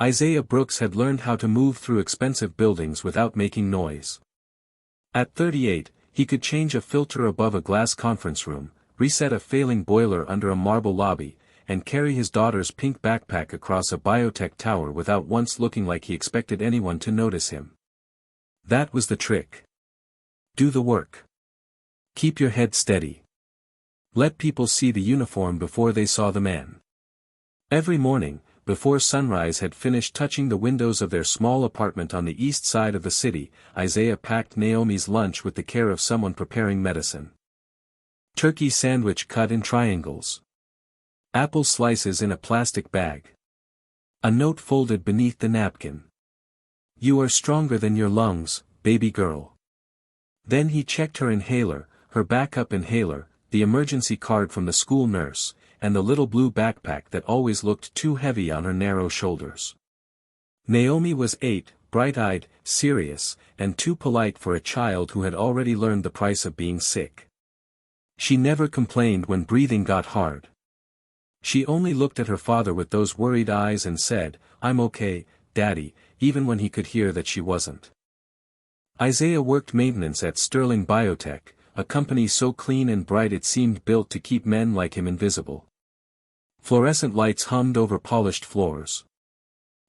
Isaiah Brooks had learned how to move through expensive buildings without making noise. At 38, he could change a filter above a glass conference room, reset a failing boiler under a marble lobby, and carry his daughter's pink backpack across a biotech tower without once looking like he expected anyone to notice him. That was the trick. Do the work. Keep your head steady. Let people see the uniform before they saw the man. Every morning, before sunrise had finished touching the windows of their small apartment on the east side of the city, Isaiah packed Naomi's lunch with the care of someone preparing medicine. Turkey sandwich cut in triangles. Apple slices in a plastic bag. A note folded beneath the napkin. You are stronger than your lungs, baby girl. Then he checked her inhaler, her backup inhaler, the emergency card from the school nurse, and the little blue backpack that always looked too heavy on her narrow shoulders. Naomi was 8, bright-eyed, serious, and too polite for a child who had already learned the price of being sick. She never complained when breathing got hard. She only looked at her father with those worried eyes and said, "I'm okay, Daddy," even when he could hear that she wasn't. Isaiah worked maintenance at Sterling Biotech, a company so clean and bright it seemed built to keep men like him invisible. Fluorescent lights hummed over polished floors.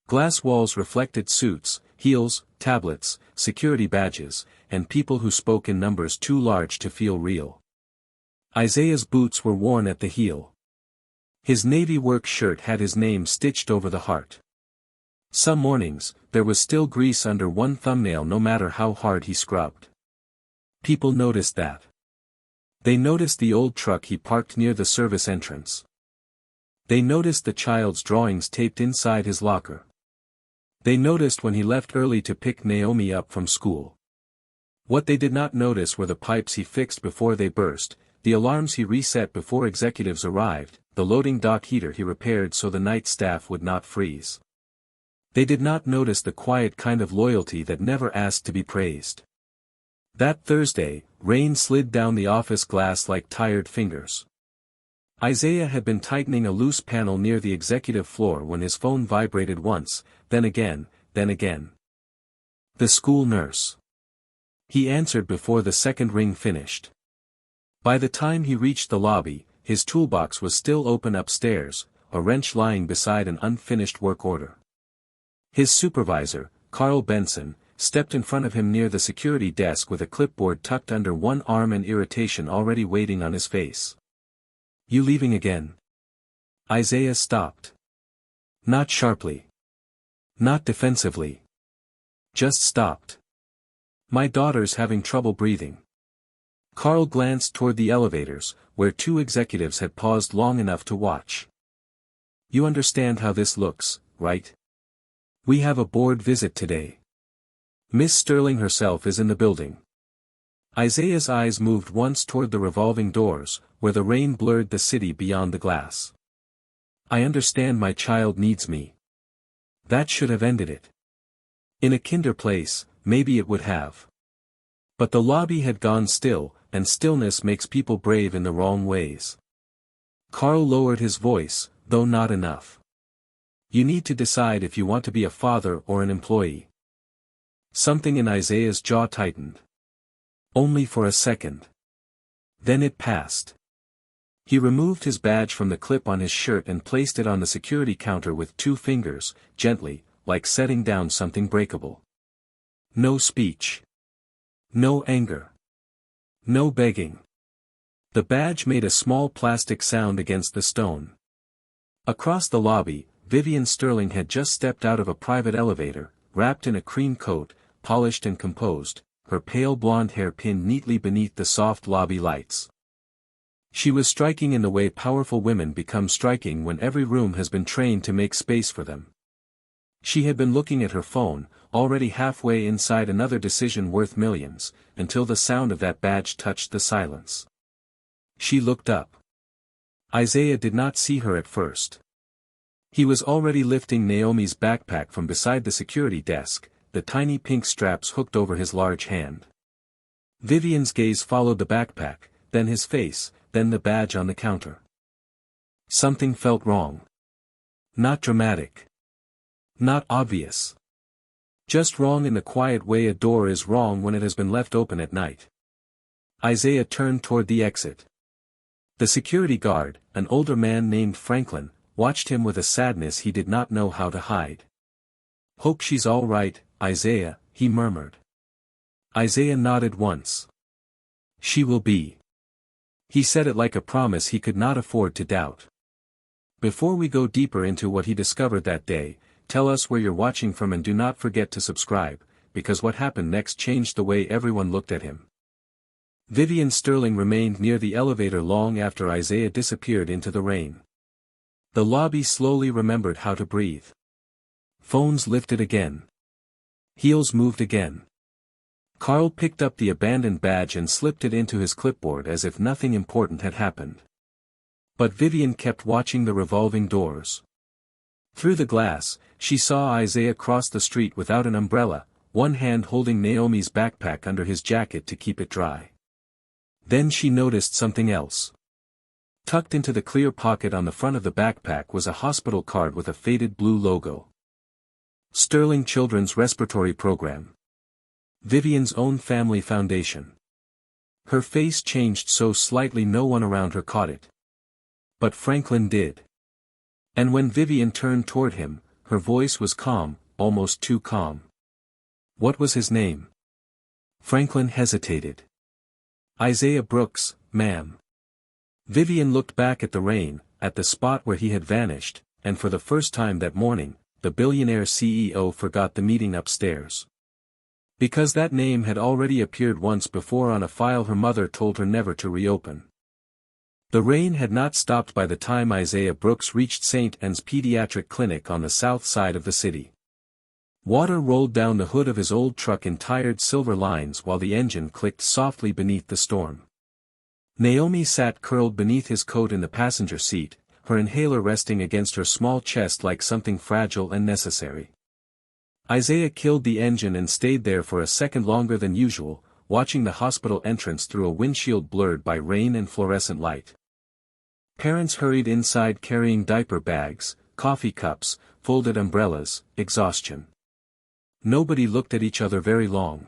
Glass walls reflected suits, heels, tablets, security badges, and people who spoke in numbers too large to feel real. Isaiah's boots were worn at the heel. His navy work shirt had his name stitched over the heart. Some mornings, there was still grease under one thumbnail no matter how hard he scrubbed. People noticed that. They noticed the old truck he parked near the service entrance. They noticed the child's drawings taped inside his locker. They noticed when he left early to pick Naomi up from school. What they did not notice were the pipes he fixed before they burst, the alarms he reset before executives arrived, the loading dock heater he repaired so the night staff would not freeze. They did not notice the quiet kind of loyalty that never asked to be praised. That Thursday, rain slid down the office glass like tired fingers. Isaiah had been tightening a loose panel near the executive floor when his phone vibrated once, then again, then again. The school nurse. He answered before the second ring finished. By the time he reached the lobby, his toolbox was still open upstairs, a wrench lying beside an unfinished work order. His supervisor, Carl Benson, stepped in front of him near the security desk with a clipboard tucked under one arm and irritation already waiting on his face. "You leaving again?" Isaiah stopped. Not sharply. Not defensively. Just stopped. "My daughter's having trouble breathing." Carl glanced toward the elevators, where two executives had paused long enough to watch. "You understand how this looks, right? We have a board visit today. Miss Sterling herself is in the building." Isaiah's eyes moved once toward the revolving doors, where the rain blurred the city beyond the glass. "I understand my child needs me." That should have ended it. In a kinder place, maybe it would have. But the lobby had gone still, and stillness makes people brave in the wrong ways. Carl lowered his voice, though not enough. "You need to decide if you want to be a father or an employee." Something in Isaiah's jaw tightened. Only for a second. Then it passed. He removed his badge from the clip on his shirt and placed it on the security counter with 2 fingers, gently, like setting down something breakable. No speech. No anger. No begging. The badge made a small plastic sound against the stone. Across the lobby, Vivian Sterling had just stepped out of a private elevator, wrapped in a cream coat, polished and composed, her pale blonde hair pinned neatly beneath the soft lobby lights. She was striking in the way powerful women become striking when every room has been trained to make space for them. She had been looking at her phone, already halfway inside another decision worth millions, until the sound of that badge touched the silence. She looked up. Isaiah did not see her at first. He was already lifting Naomi's backpack from beside the security desk, the tiny pink straps hooked over his large hand. Vivian's gaze followed the backpack, then his face, then the badge on the counter. Something felt wrong. Not dramatic. Not obvious. Just wrong in the quiet way a door is wrong when it has been left open at night. Isaiah turned toward the exit. The security guard, an older man named Franklin, watched him with a sadness he did not know how to hide. "Hope she's all right, Isaiah," he murmured. Isaiah nodded once. "She will be." He said it like a promise he could not afford to doubt. Before we go deeper into what he discovered that day, tell us where you're watching from and do not forget to subscribe, because what happened next changed the way everyone looked at him. Vivian Sterling remained near the elevator long after Isaiah disappeared into the rain. The lobby slowly remembered how to breathe. Phones lifted again. Heels moved again. Carl picked up the abandoned badge and slipped it into his clipboard as if nothing important had happened. But Vivian kept watching the revolving doors. Through the glass, she saw Isaiah cross the street without an umbrella, one hand holding Naomi's backpack under his jacket to keep it dry. Then she noticed something else. Tucked into the clear pocket on the front of the backpack was a hospital card with a faded blue logo. Sterling Children's Respiratory Program. Vivian's own family foundation. Her face changed so slightly no one around her caught it. But Franklin did. And when Vivian turned toward him, her voice was calm, almost too calm. "What was his name?" Franklin hesitated. "Isaiah Brooks, ma'am." Vivian looked back at the rain, at the spot where he had vanished, and for the first time that morning, the Billionaire CEO forgot the meeting upstairs. Because that name had already appeared once before on a file her mother told her never to reopen. The rain had not stopped by the time Isaiah Brooks reached St. Anne's Pediatric Clinic on the south side of the city. Water rolled down the hood of his old truck in tired silver lines while the engine clicked softly beneath the storm. Naomi sat curled beneath his coat in the passenger seat, her inhaler resting against her small chest like something fragile and necessary. Isaiah killed the engine and stayed there for a second longer than usual, watching the hospital entrance through a windshield blurred by rain and fluorescent light. Parents hurried inside carrying diaper bags, coffee cups, folded umbrellas, exhaustion. Nobody looked at each other very long.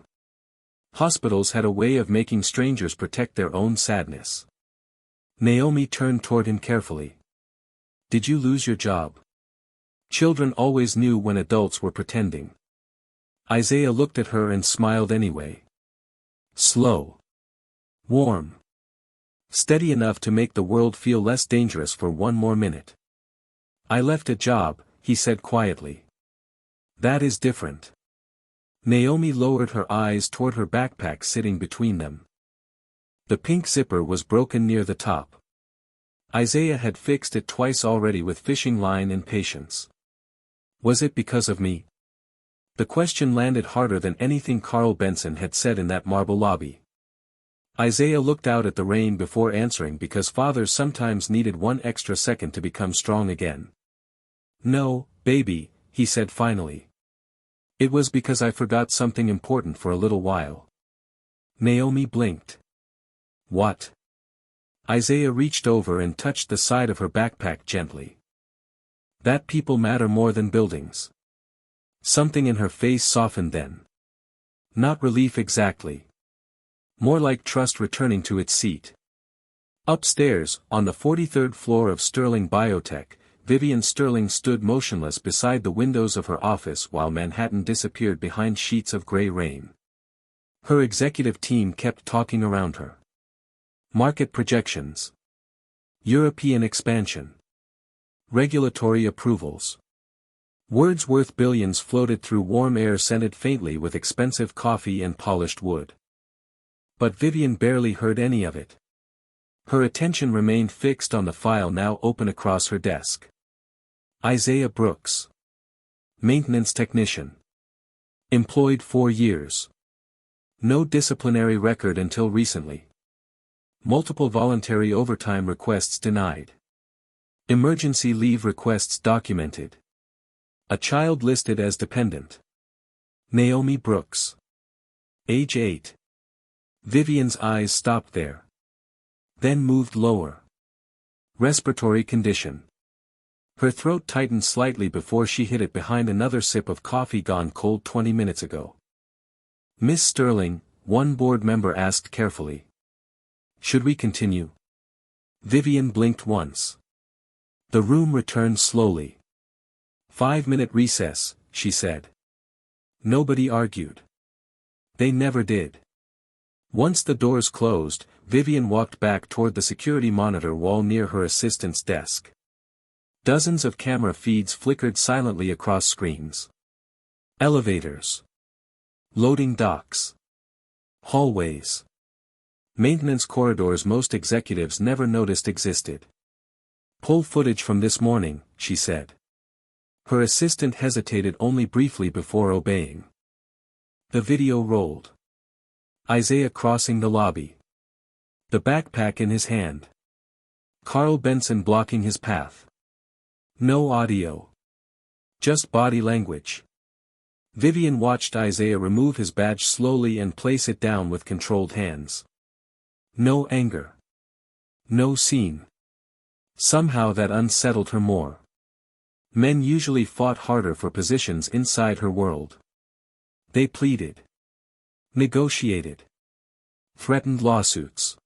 Hospitals had a way of making strangers protect their own sadness. Naomi turned toward him carefully. "Did you lose your job?" Children always knew when adults were pretending. Isaiah looked at her and smiled anyway. Slow. Warm. Steady enough to make the world feel less dangerous for one more minute. "I left a job," he said quietly. "That is different." Naomi lowered her eyes toward her backpack sitting between them. The pink zipper was broken near the top. Isaiah had fixed it twice already with fishing line and patience. "Was it because of me?" The question landed harder than anything Carl Benson had said in that marble lobby. Isaiah looked out at the rain before answering because fathers sometimes needed one extra second to become strong again. "No, baby," he said finally. "It was because I forgot something important for a little while." Naomi blinked. "What?" Isaiah reached over and touched the side of her backpack gently. "That people matter more than buildings." Something in her face softened then. Not relief exactly. More like trust returning to its seat. Upstairs, on the 43rd floor of Sterling Biotech, Vivian Sterling stood motionless beside the windows of her office while Manhattan disappeared behind sheets of gray rain. Her executive team kept talking around her. Market projections. European expansion. Regulatory approvals. Words worth billions floated through warm air scented faintly with expensive coffee and polished wood. But Vivian barely heard any of it. Her attention remained fixed on the file now open across her desk. Isaiah Brooks. Maintenance technician. Employed 4 years. No disciplinary record until recently. Multiple voluntary overtime requests denied. Emergency leave requests documented. A child listed as dependent. Naomi Brooks. Age 8. Vivian's eyes stopped there. Then moved lower. Respiratory condition. Her throat tightened slightly before she hid it behind another sip of coffee gone cold 20 minutes ago. "Miss Sterling," one board member asked carefully. "Should we continue?" Vivian blinked once. The room returned slowly. 5-minute recess, she said. Nobody argued. They never did. Once the doors closed, Vivian walked back toward the security monitor wall near her assistant's desk. Dozens of camera feeds flickered silently across screens. Elevators. Loading docks. Hallways. Maintenance corridors most executives never noticed existed. "Pull footage from this morning," she said. Her assistant hesitated only briefly before obeying. The video rolled. Isaiah crossing the lobby. The backpack in his hand. Carl Benson blocking his path. No audio. Just body language. Vivian watched Isaiah remove his badge slowly and place it down with controlled hands. No anger. No scene. Somehow that unsettled her more. Men usually fought harder for positions inside her world. They pleaded. Negotiated. Threatened lawsuits.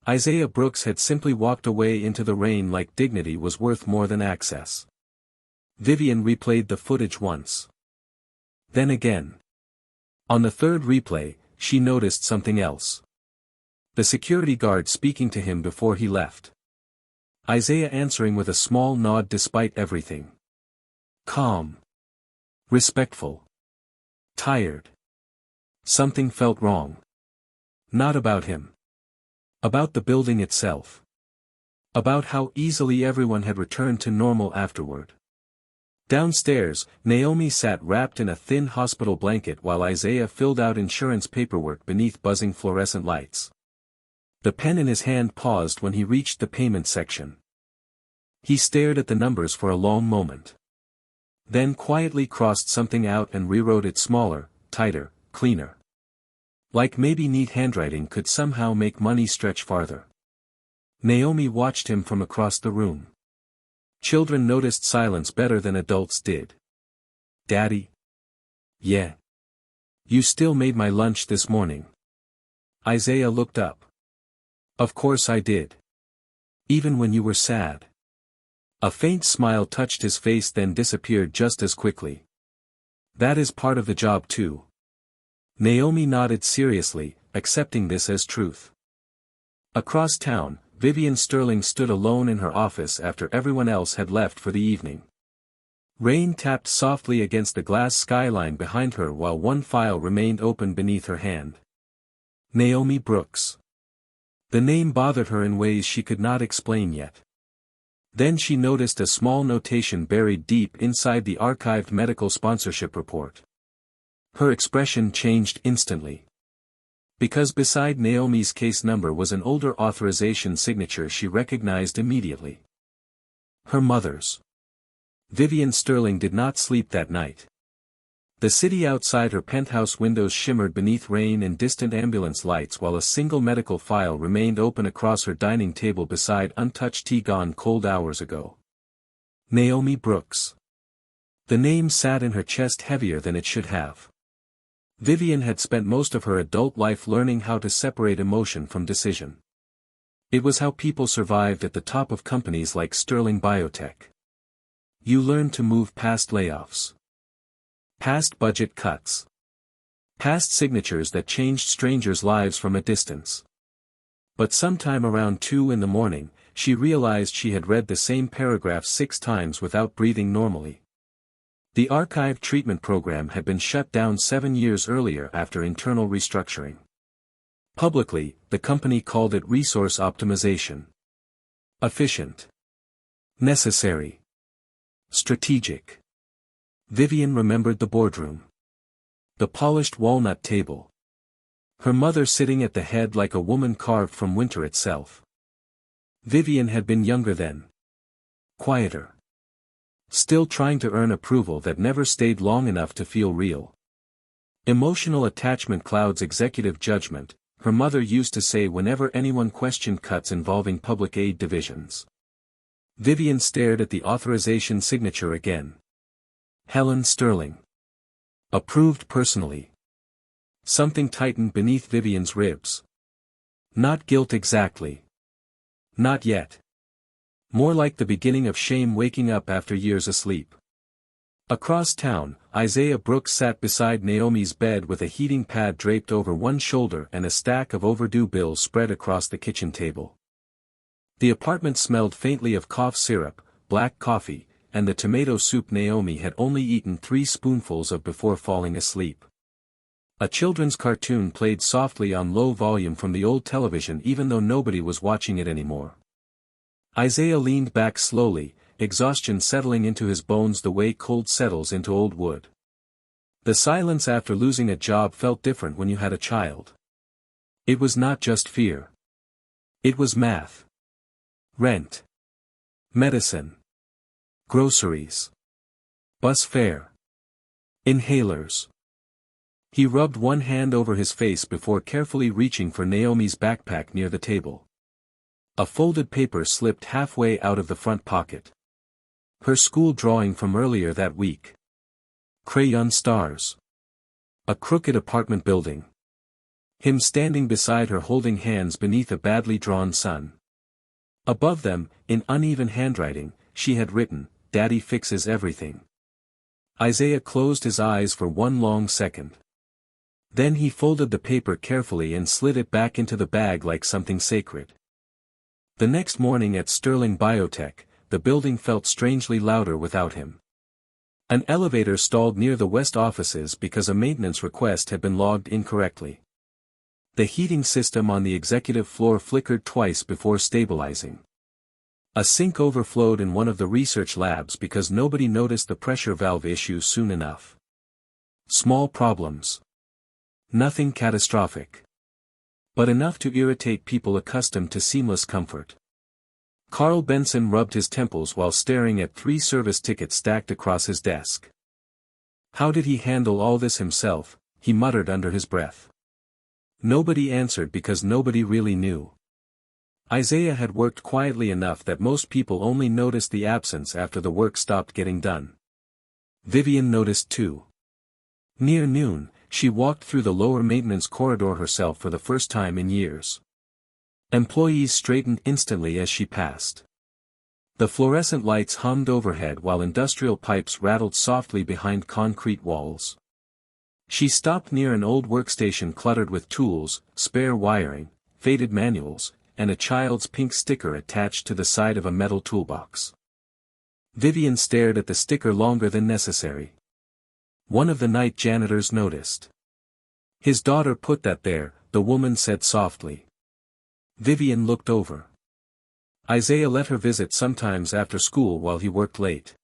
Isaiah Brooks had simply walked away into the rain like dignity was worth more than access. Vivian replayed the footage once. Then again. On the third replay, she noticed something else. The security guard speaking to him before he left. Isaiah answering with a small nod despite everything. Calm. Respectful. Tired. Something felt wrong. Not about him. About the building itself. About how easily everyone had returned to normal afterward. Downstairs, Naomi sat wrapped in a thin hospital blanket while Isaiah filled out insurance paperwork beneath buzzing fluorescent lights. The pen in his hand paused when he reached the payment section. He stared at the numbers for a long moment. Then quietly crossed something out and rewrote it smaller, tighter, cleaner. Like maybe neat handwriting could somehow make money stretch farther. Naomi watched him from across the room. Children noticed silence better than adults did. "Daddy?" "Yeah. You still made my lunch this morning." Isaiah looked up. "Of course I did. Even when you were sad." A faint smile touched his face then disappeared just as quickly. "That is part of the job too." Naomi nodded seriously, accepting this as truth. Across town, Vivian Sterling stood alone in her office after everyone else had left for the evening. Rain tapped softly against the glass skyline behind her while one file remained open beneath her hand. Naomi Brooks. The name bothered her in ways she could not explain yet. Then she noticed a small notation buried deep inside the archived medical sponsorship report. Her expression changed instantly. Because beside Naomi's case number was an older authorization signature she recognized immediately. Her mother's. Vivian Sterling did not sleep that night. The city outside her penthouse windows shimmered beneath rain and distant ambulance lights while a single medical file remained open across her dining table beside untouched tea gone cold hours ago. Naomi Brooks. The name sat in her chest heavier than it should have. Vivian had spent most of her adult life learning how to separate emotion from decision. It was how people survived at the top of companies like Sterling Biotech. You learned to move past layoffs. Past budget cuts. Past signatures that changed strangers' lives from a distance. But sometime around 2 in the morning, she realized she had read the same paragraph 6 times without breathing normally. The archive treatment program had been shut down 7 years earlier after internal restructuring. Publicly, the company called it resource optimization. Efficient. Necessary. Strategic. Vivian remembered the boardroom. The polished walnut table. Her mother sitting at the head like a woman carved from winter itself. Vivian had been younger then. Quieter. Still trying to earn approval that never stayed long enough to feel real. Emotional attachment clouds executive judgment, her mother used to say whenever anyone questioned cuts involving public aid divisions. Vivian stared at the authorization signature again. Helen Sterling. Approved personally. Something tightened beneath Vivian's ribs. Not guilt exactly. Not yet. More like the beginning of shame waking up after years asleep. Across town, Isaiah Brooks sat beside Naomi's bed with a heating pad draped over one shoulder and a stack of overdue bills spread across the kitchen table. The apartment smelled faintly of cough syrup, black coffee, and the tomato soup Naomi had only eaten 3 spoonfuls of before falling asleep. A children's cartoon played softly on low volume from the old television even though nobody was watching it anymore. Isaiah leaned back slowly, exhaustion settling into his bones the way cold settles into old wood. The silence after losing a job felt different when you had a child. It was not just fear. It was math. Rent. Medicine. Groceries. Bus fare. Inhalers. He rubbed one hand over his face before carefully reaching for Naomi's backpack near the table. A folded paper slipped halfway out of the front pocket. Her school drawing from earlier that week. Crayon stars. A crooked apartment building. Him standing beside her holding hands beneath a badly drawn sun. Above them, in uneven handwriting, she had written, "Daddy fixes everything." Isaiah closed his eyes for one long second. Then he folded the paper carefully and slid it back into the bag like something sacred. The next morning at Sterling Biotech, the building felt strangely louder without him. An elevator stalled near the west offices because a maintenance request had been logged incorrectly. The heating system on the executive floor flickered twice before stabilizing. A sink overflowed in one of the research labs because nobody noticed the pressure valve issue soon enough. Small problems. Nothing catastrophic. But enough to irritate people accustomed to seamless comfort. Carl Benson rubbed his temples while staring at 3 service tickets stacked across his desk. How did he handle all this himself, he muttered under his breath. Nobody answered because nobody really knew. Isaiah had worked quietly enough that most people only noticed the absence after the work stopped getting done. Vivian noticed too. Near noon, she walked through the lower maintenance corridor herself for the first time in years. Employees straightened instantly as she passed. The fluorescent lights hummed overhead while industrial pipes rattled softly behind concrete walls. She stopped near an old workstation cluttered with tools, spare wiring, faded manuals, and a child's pink sticker attached to the side of a metal toolbox. Vivian stared at the sticker longer than necessary. One of the night janitors noticed. "His daughter put that there," the woman said softly. Vivian looked over. Isaiah let her visit sometimes after school while he worked late.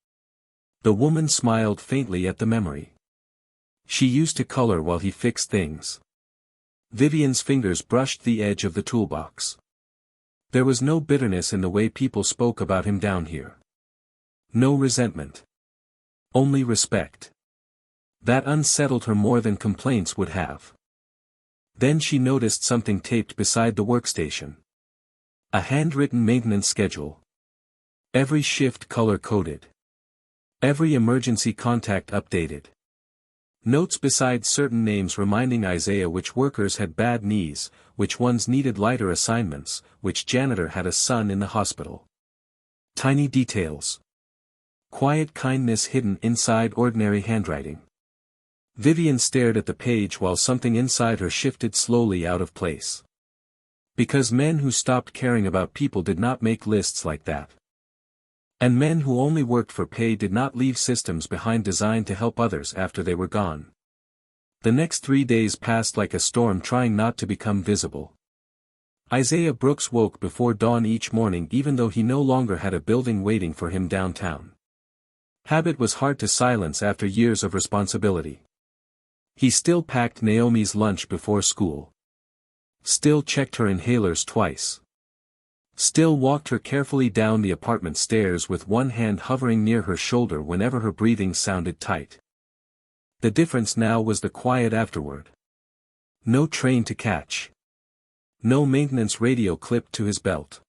The woman smiled faintly at the memory. She used to color while he fixed things. Vivian's fingers brushed the edge of the toolbox. There was no bitterness in the way people spoke about him down here. No resentment. Only respect. That unsettled her more than complaints would have. Then she noticed something taped beside the workstation. A handwritten maintenance schedule. Every shift color-coded. Every emergency contact updated. Notes beside certain names reminding Isaiah which workers had bad knees, which ones needed lighter assignments, which janitor had a son in the hospital. Tiny details. Quiet kindness hidden inside ordinary handwriting. Vivian stared at the page while something inside her shifted slowly out of place. Because men who stopped caring about people did not make lists like that. And men who only worked for pay did not leave systems behind designed to help others after they were gone. The next 3 days passed like a storm trying not to become visible. Isaiah Brooks woke before dawn each morning even though he no longer had a building waiting for him downtown. Habit was hard to silence after years of responsibility. He still packed Naomi's lunch before school. Still checked her inhalers twice. Still walked her carefully down the apartment stairs with one hand hovering near her shoulder whenever her breathing sounded tight. The difference now was the quiet afterward. No train to catch. No maintenance radio clipped to his belt.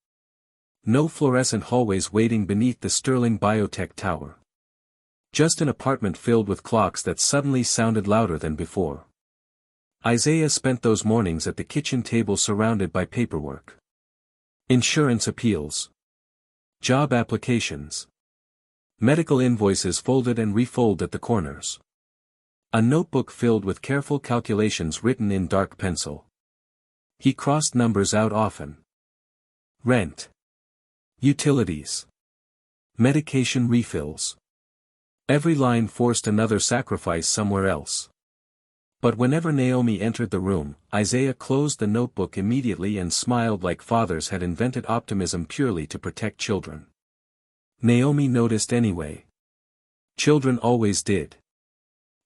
No fluorescent hallways waiting beneath the Sterling Biotech Tower. Just an apartment filled with clocks that suddenly sounded louder than before. Isaiah spent those mornings at the kitchen table surrounded by paperwork. Insurance appeals. Job applications. Medical invoices folded and refolded at the corners. A notebook filled with careful calculations written in dark pencil. He crossed numbers out often. Rent. Utilities. Medication refills. Every line forced another sacrifice somewhere else. But whenever Naomi entered the room, Isaiah closed the notebook immediately and smiled like fathers had invented optimism purely to protect children. Naomi noticed anyway. Children always did.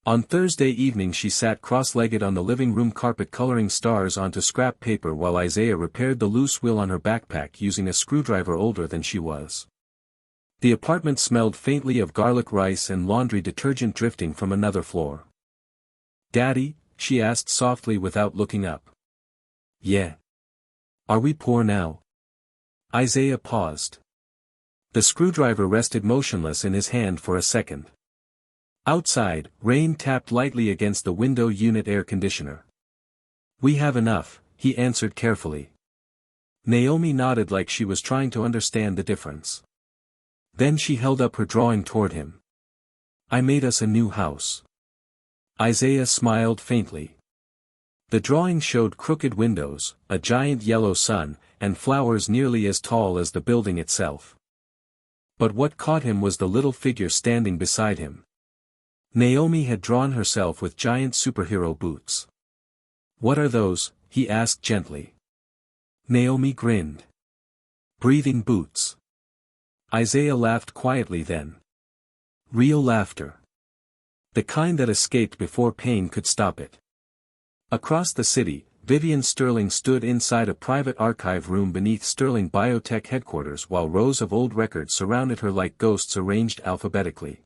On Thursday evening she sat cross-legged on the living room carpet coloring stars onto scrap paper while Isaiah repaired the loose wheel on her backpack using a screwdriver older than she was. The apartment smelled faintly of garlic rice and laundry detergent drifting from another floor. "Daddy?" she asked softly without looking up. "Yeah. Are we poor now?" Isaiah paused. The screwdriver rested motionless in his hand for a second. Outside, rain tapped lightly against the window unit air conditioner. "We have enough," he answered carefully. Naomi nodded like she was trying to understand the difference. Then she held up her drawing toward him. "I made us a new house." Isaiah smiled faintly. The drawing showed crooked windows, a giant yellow sun, and flowers nearly as tall as the building itself. But what caught him was the little figure standing beside him. Naomi had drawn herself with giant superhero boots. "What are those?" he asked gently. Naomi grinned. "Breathing boots." Isaiah laughed quietly then. Real laughter. The kind that escaped before pain could stop it. Across the city, Vivian Sterling stood inside a private archive room beneath Sterling Biotech headquarters while rows of old records surrounded her like ghosts arranged alphabetically.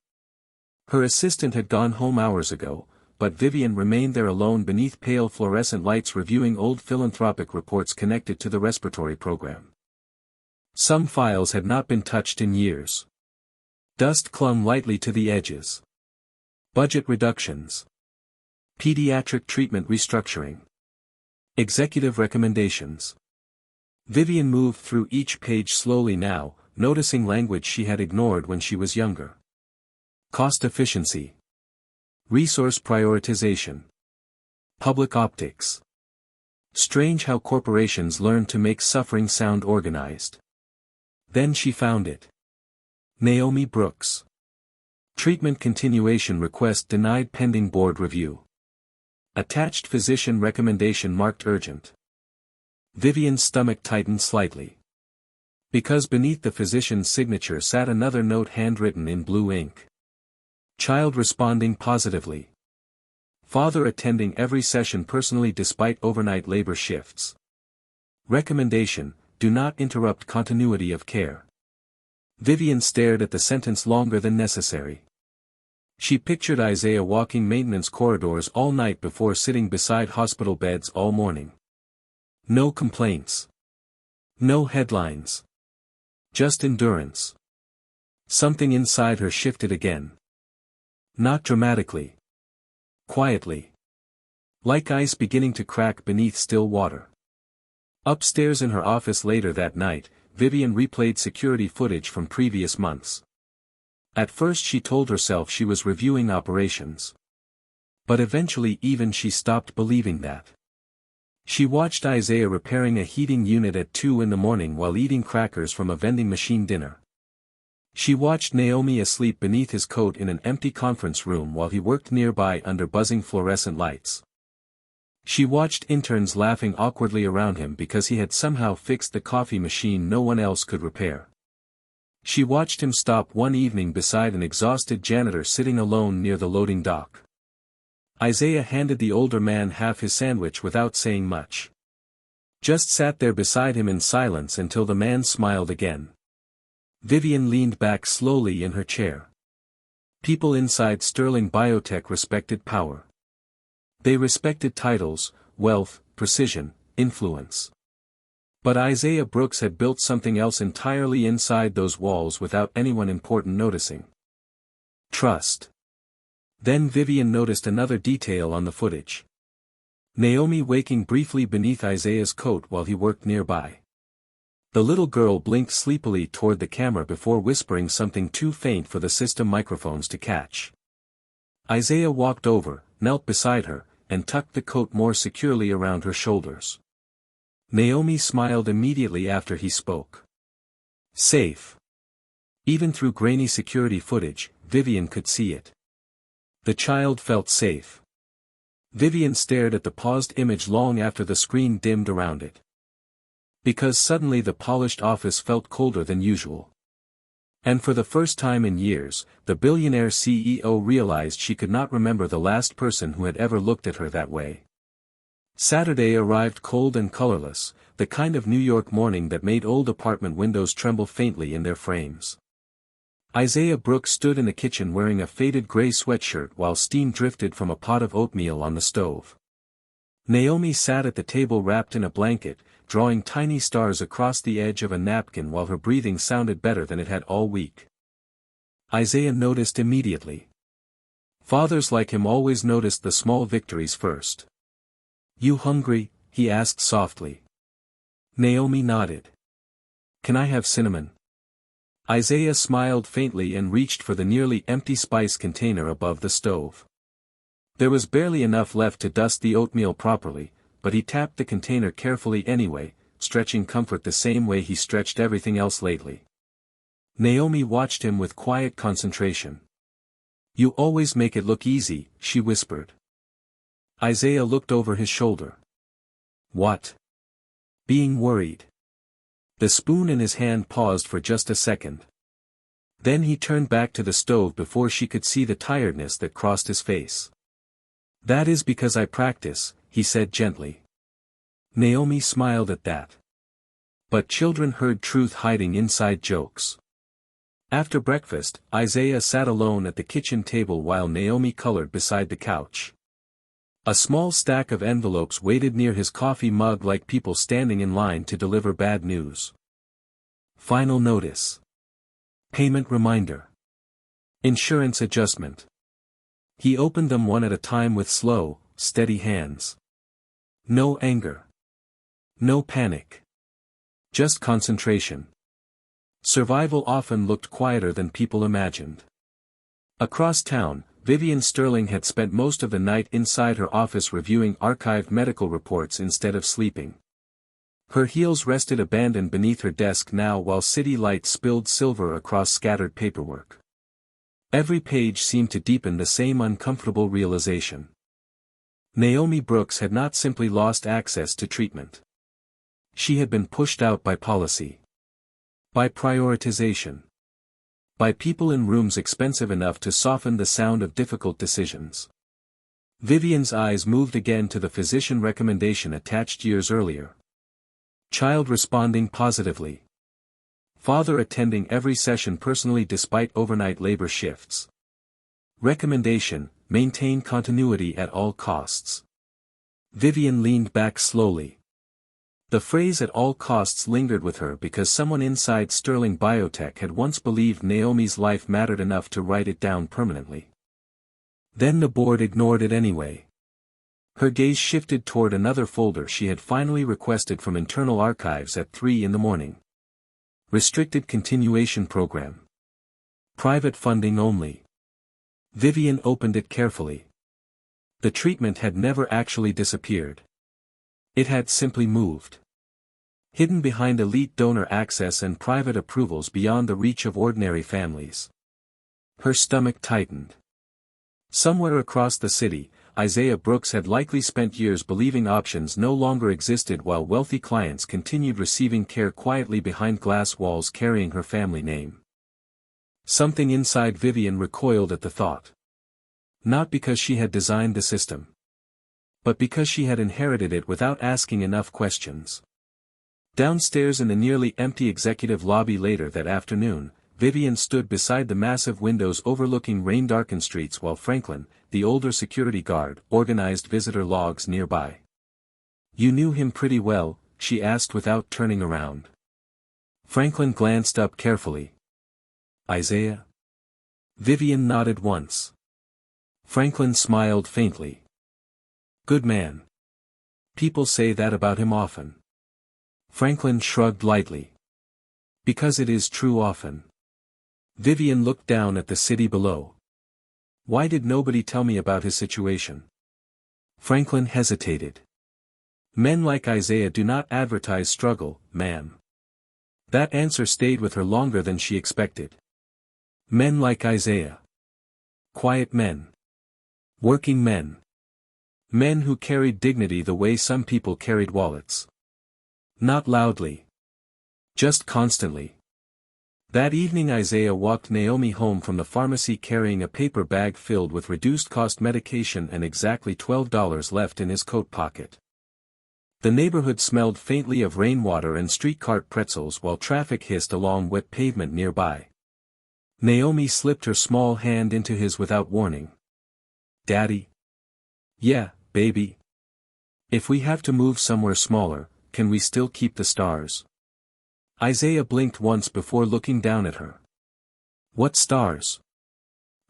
Her assistant had gone home hours ago, but Vivian remained there alone beneath pale fluorescent lights reviewing old philanthropic reports connected to the respiratory program. Some files had not been touched in years. Dust clung lightly to the edges. Budget reductions. Pediatric treatment restructuring. Executive recommendations. Vivian moved through each page slowly now, noticing language she had ignored when she was younger. Cost efficiency. Resource prioritization. Public optics. Strange how corporations learn to make suffering sound organized. Then she found it. Naomi Brooks. Treatment continuation request denied pending board review. Attached physician recommendation marked urgent. Vivian's stomach tightened slightly. Because beneath the physician's signature sat another note handwritten in blue ink. Child responding positively. Father attending every session personally despite overnight labor shifts. Recommendation: do not interrupt continuity of care. Vivian stared at the sentence longer than necessary. She pictured Isaiah walking maintenance corridors all night before sitting beside hospital beds all morning. No complaints. No headlines. Just endurance. Something inside her shifted again. Not dramatically. Quietly. Like ice beginning to crack beneath still water. Upstairs in her office later that night, Vivian replayed security footage from previous months. At first she told herself she was reviewing operations. But eventually even she stopped believing that. She watched Isaiah repairing a heating unit at 2 in the morning while eating crackers from a vending machine dinner. She watched Naomi asleep beneath his coat in an empty conference room while he worked nearby under buzzing fluorescent lights. She watched interns laughing awkwardly around him because he had somehow fixed the coffee machine no one else could repair. She watched him stop one evening beside an exhausted janitor sitting alone near the loading dock. Isaiah handed the older man half his sandwich without saying much. Just sat there beside him in silence until the man smiled again. Vivian leaned back slowly in her chair. People inside Sterling Biotech respected power. They respected titles, wealth, precision, influence. But Isaiah Brooks had built something else entirely inside those walls without anyone important noticing. Trust. Then Vivian noticed another detail on the footage. Naomi waking briefly beneath Isaiah's coat while he worked nearby. The little girl blinked sleepily toward the camera before whispering something too faint for the system microphones to catch. Isaiah walked over, knelt beside her, and tucked the coat more securely around her shoulders. Naomi smiled immediately after he spoke. Safe. Even through grainy security footage, Vivian could see it. The child felt safe. Vivian stared at the paused image long after the screen dimmed around it. Because suddenly the polished office felt colder than usual. And for the first time in years, the billionaire CEO realized she could not remember the last person who had ever looked at her that way. Saturday arrived cold and colorless, the kind of New York morning that made old apartment windows tremble faintly in their frames. Isaiah Brooks stood in the kitchen wearing a faded gray sweatshirt while steam drifted from a pot of oatmeal on the stove. Naomi sat at the table wrapped in a blanket, drawing tiny stars across the edge of a napkin while her breathing sounded better than it had all week. Isaiah noticed immediately. Fathers like him always noticed the small victories first. "You hungry?" he asked softly. Naomi nodded. "Can I have cinnamon?" Isaiah smiled faintly and reached for the nearly empty spice container above the stove. There was barely enough left to dust the oatmeal properly, but he tapped the container carefully anyway, stretching comfort the same way he stretched everything else lately. Naomi watched him with quiet concentration. "You always make it look easy," she whispered. Isaiah looked over his shoulder. "What?" "Being worried." The spoon in his hand paused for just a second. Then he turned back to the stove before she could see the tiredness that crossed his face. "That is because I practice," he said gently. Naomi smiled at that. But children heard truth hiding inside jokes. After breakfast, Isaiah sat alone at the kitchen table while Naomi colored beside the couch. A small stack of envelopes waited near his coffee mug like people standing in line to deliver bad news. Final notice. Payment reminder. Insurance adjustment. He opened them one at a time with slow, steady hands. No anger. No panic. Just concentration. Survival often looked quieter than people imagined. Across town, Vivian Sterling had spent most of the night inside her office reviewing archived medical reports instead of sleeping. Her heels rested abandoned beneath her desk now while city lights spilled silver across scattered paperwork. Every page seemed to deepen the same uncomfortable realization. Naomi Brooks had not simply lost access to treatment. She had been pushed out by policy. By prioritization. By people in rooms expensive enough to soften the sound of difficult decisions. Vivian's eyes moved again to the physician recommendation attached years earlier. Child responding positively. Father attending every session personally despite overnight labor shifts. Recommendation, maintain continuity at all costs. Vivian leaned back slowly. The phrase "at all costs" lingered with her because someone inside Sterling Biotech had once believed Naomi's life mattered enough to write it down permanently. Then the board ignored it anyway. Her gaze shifted toward another folder she had finally requested from internal archives at 3 a.m. Restricted Continuation Program. Private funding only. Vivian opened it carefully. The treatment had never actually disappeared. It had simply moved. Hidden behind elite donor access and private approvals beyond the reach of ordinary families. Her stomach tightened. Somewhere across the city, Isaiah Brooks had likely spent years believing options no longer existed while wealthy clients continued receiving care quietly behind glass walls carrying her family name. Something inside Vivian recoiled at the thought. Not because she had designed the system. But because she had inherited it without asking enough questions. Downstairs in the nearly empty executive lobby later that afternoon, Vivian stood beside the massive windows overlooking rain-darkened streets while Franklin, the older security guard, organized visitor logs nearby. "You knew him pretty well," she asked without turning around. Franklin glanced up carefully. Isaiah? Vivian nodded once. Franklin smiled faintly. Good man. People say that about him often. Franklin shrugged lightly. Because it is true often. Vivian looked down at the city below. Why did nobody tell me about his situation? Franklin hesitated. Men like Isaiah do not advertise struggle, ma'am. That answer stayed with her longer than she expected. Men like Isaiah. Quiet men. Working men. Men who carried dignity the way some people carried wallets. Not loudly. Just constantly. That evening Isaiah walked Naomi home from the pharmacy carrying a paper bag filled with reduced-cost medication and exactly $12 left in his coat pocket. The neighborhood smelled faintly of rainwater and street cart pretzels while traffic hissed along wet pavement nearby. Naomi slipped her small hand into his without warning. Daddy? Yeah, baby. If we have to move somewhere smaller, can we still keep the stars? Isaiah blinked once before looking down at her. What stars?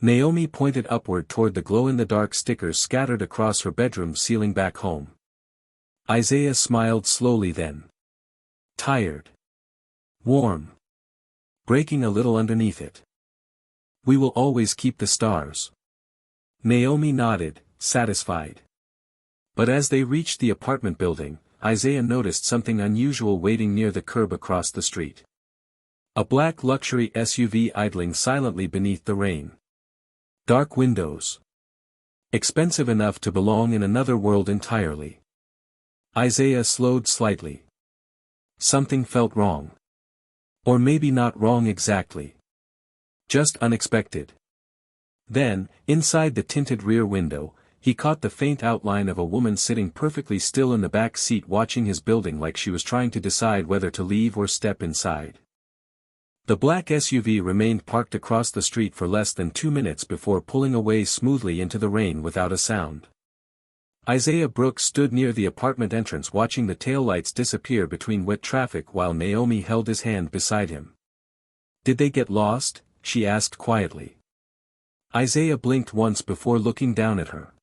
Naomi pointed upward toward the glow-in-the-dark stickers scattered across her bedroom ceiling back home. Isaiah smiled slowly then. Tired. Warm. Breaking a little underneath it. We will always keep the stars. Naomi nodded, satisfied. But as they reached the apartment building, Isaiah noticed something unusual waiting near the curb across the street. A black luxury SUV idling silently beneath the rain. Dark windows. Expensive enough to belong in another world entirely. Isaiah slowed slightly. Something felt wrong. Or maybe not wrong exactly. Just unexpected. Then, inside the tinted rear window, he caught the faint outline of a woman sitting perfectly still in the back seat watching his building like she was trying to decide whether to leave or step inside. The black SUV remained parked across the street for less than 2 minutes before pulling away smoothly into the rain without a sound. Isaiah Brooks stood near the apartment entrance watching the taillights disappear between wet traffic while Naomi held his hand beside him. Did they get lost? She asked quietly. Isaiah blinked once before looking down at her.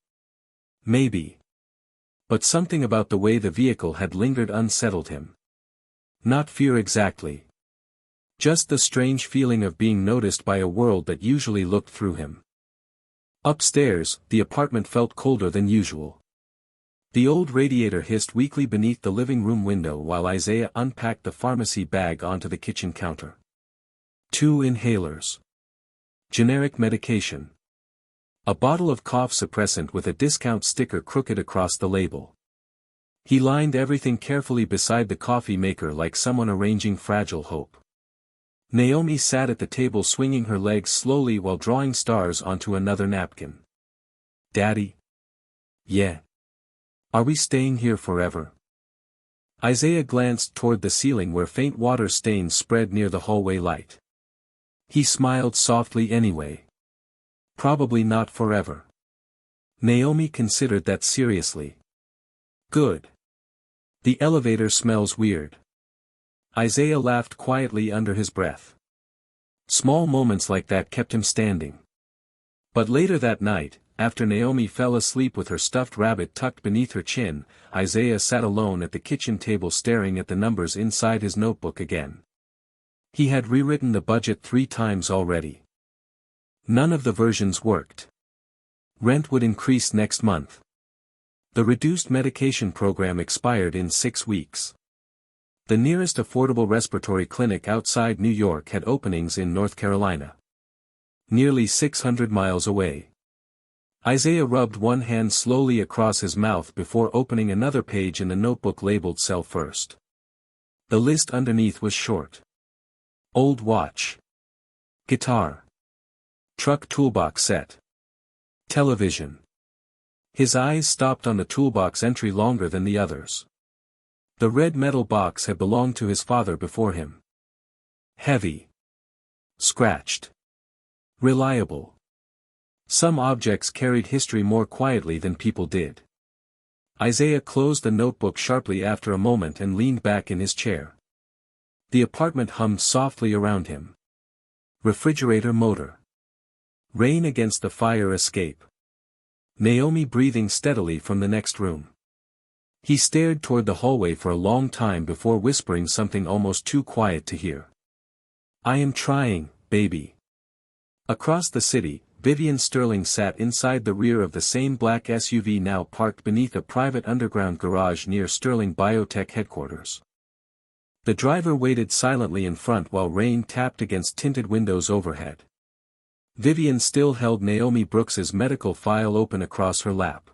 Maybe. But something about the way the vehicle had lingered unsettled him. Not fear exactly. Just the strange feeling of being noticed by a world that usually looked through him. Upstairs, the apartment felt colder than usual. The old radiator hissed weakly beneath the living room window while Isaiah unpacked the pharmacy bag onto the kitchen counter. 2 inhalers. Generic medication. A bottle of cough suppressant with a discount sticker crooked across the label. He lined everything carefully beside the coffee maker like someone arranging fragile hope. Naomi sat at the table swinging her legs slowly while drawing stars onto another napkin. Daddy? Yeah. Are we staying here forever? Isaiah glanced toward the ceiling where faint water stains spread near the hallway light. He smiled softly anyway. Probably not forever. Naomi considered that seriously. Good. The elevator smells weird. Isaiah laughed quietly under his breath. Small moments like that kept him standing. But later that night, after Naomi fell asleep with her stuffed rabbit tucked beneath her chin, Isaiah sat alone at the kitchen table staring at the numbers inside his notebook again. He had rewritten the budget 3 times already. None of the versions worked. Rent would increase next month. The reduced medication program expired in 6 weeks. The nearest affordable respiratory clinic outside New York had openings in North Carolina. Nearly 600 miles away. Isaiah rubbed one hand slowly across his mouth before opening another page in the notebook labeled Sell First. The list underneath was short. Old watch. Guitar. Truck toolbox set. Television. His eyes stopped on the toolbox entry longer than the others. The red metal box had belonged to his father before him. Heavy. Scratched. Reliable. Some objects carried history more quietly than people did. Isaiah closed the notebook sharply after a moment and leaned back in his chair. The apartment hummed softly around him. Refrigerator motor. Rain against the fire escape. Naomi breathing steadily from the next room. He stared toward the hallway for a long time before whispering something almost too quiet to hear. "I am trying, baby." Across the city, Vivian Sterling sat inside the rear of the same black SUV now parked beneath a private underground garage near Sterling Biotech headquarters. The driver waited silently in front while rain tapped against tinted windows overhead. Vivian still held Naomi Brooks's medical file open across her lap.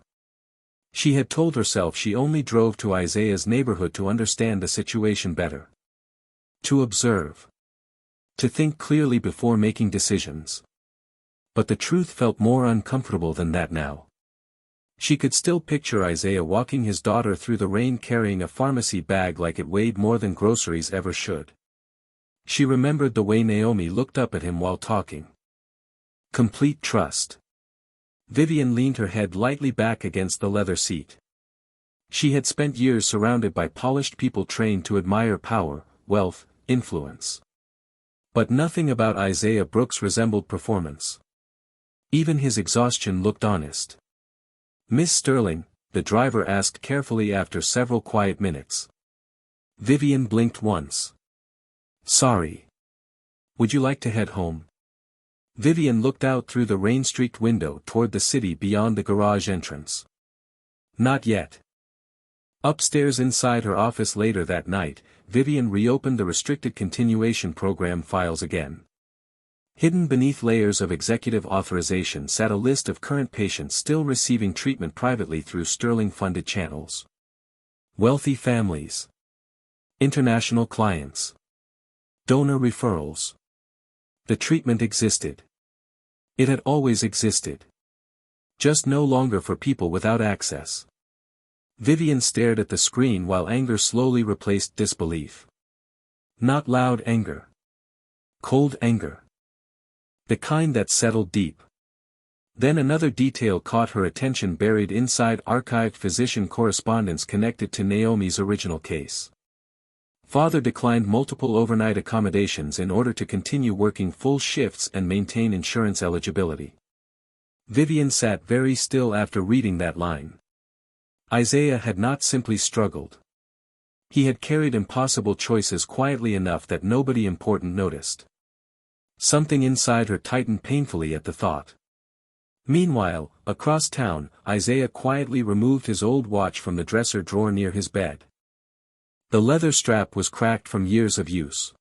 She had told herself she only drove to Isaiah's neighborhood to understand the situation better. To observe. To think clearly before making decisions. But the truth felt more uncomfortable than that now. She could still picture Isaiah walking his daughter through the rain carrying a pharmacy bag like it weighed more than groceries ever should. She remembered the way Naomi looked up at him while talking. Complete trust. Vivian leaned her head lightly back against the leather seat. She had spent years surrounded by polished people trained to admire power, wealth, influence. But nothing about Isaiah Brooks resembled performance. Even his exhaustion looked honest. "Miss Sterling," the driver asked carefully after several quiet minutes. Vivian blinked once. "Sorry. Would you like to head home?" Vivian looked out through the rain-streaked window toward the city beyond the garage entrance. "Not yet." Upstairs inside her office later that night, Vivian reopened the restricted continuation program files again. Hidden beneath layers of executive authorization sat a list of current patients still receiving treatment privately through Sterling-funded channels. Wealthy families. International clients. Donor referrals. The treatment existed. It had always existed. Just no longer for people without access. Vivian stared at the screen while anger slowly replaced disbelief. Not loud anger. Cold anger. The kind that settled deep. Then another detail caught her attention buried inside archived physician correspondence connected to Naomi's original case. Father declined multiple overnight accommodations in order to continue working full shifts and maintain insurance eligibility. Vivian sat very still after reading that line. Isaiah had not simply struggled. He had carried impossible choices quietly enough that nobody important noticed. Something inside her tightened painfully at the thought. Meanwhile, across town, Isaiah quietly removed his old watch from the dresser drawer near his bed. The leather strap was cracked from years of use.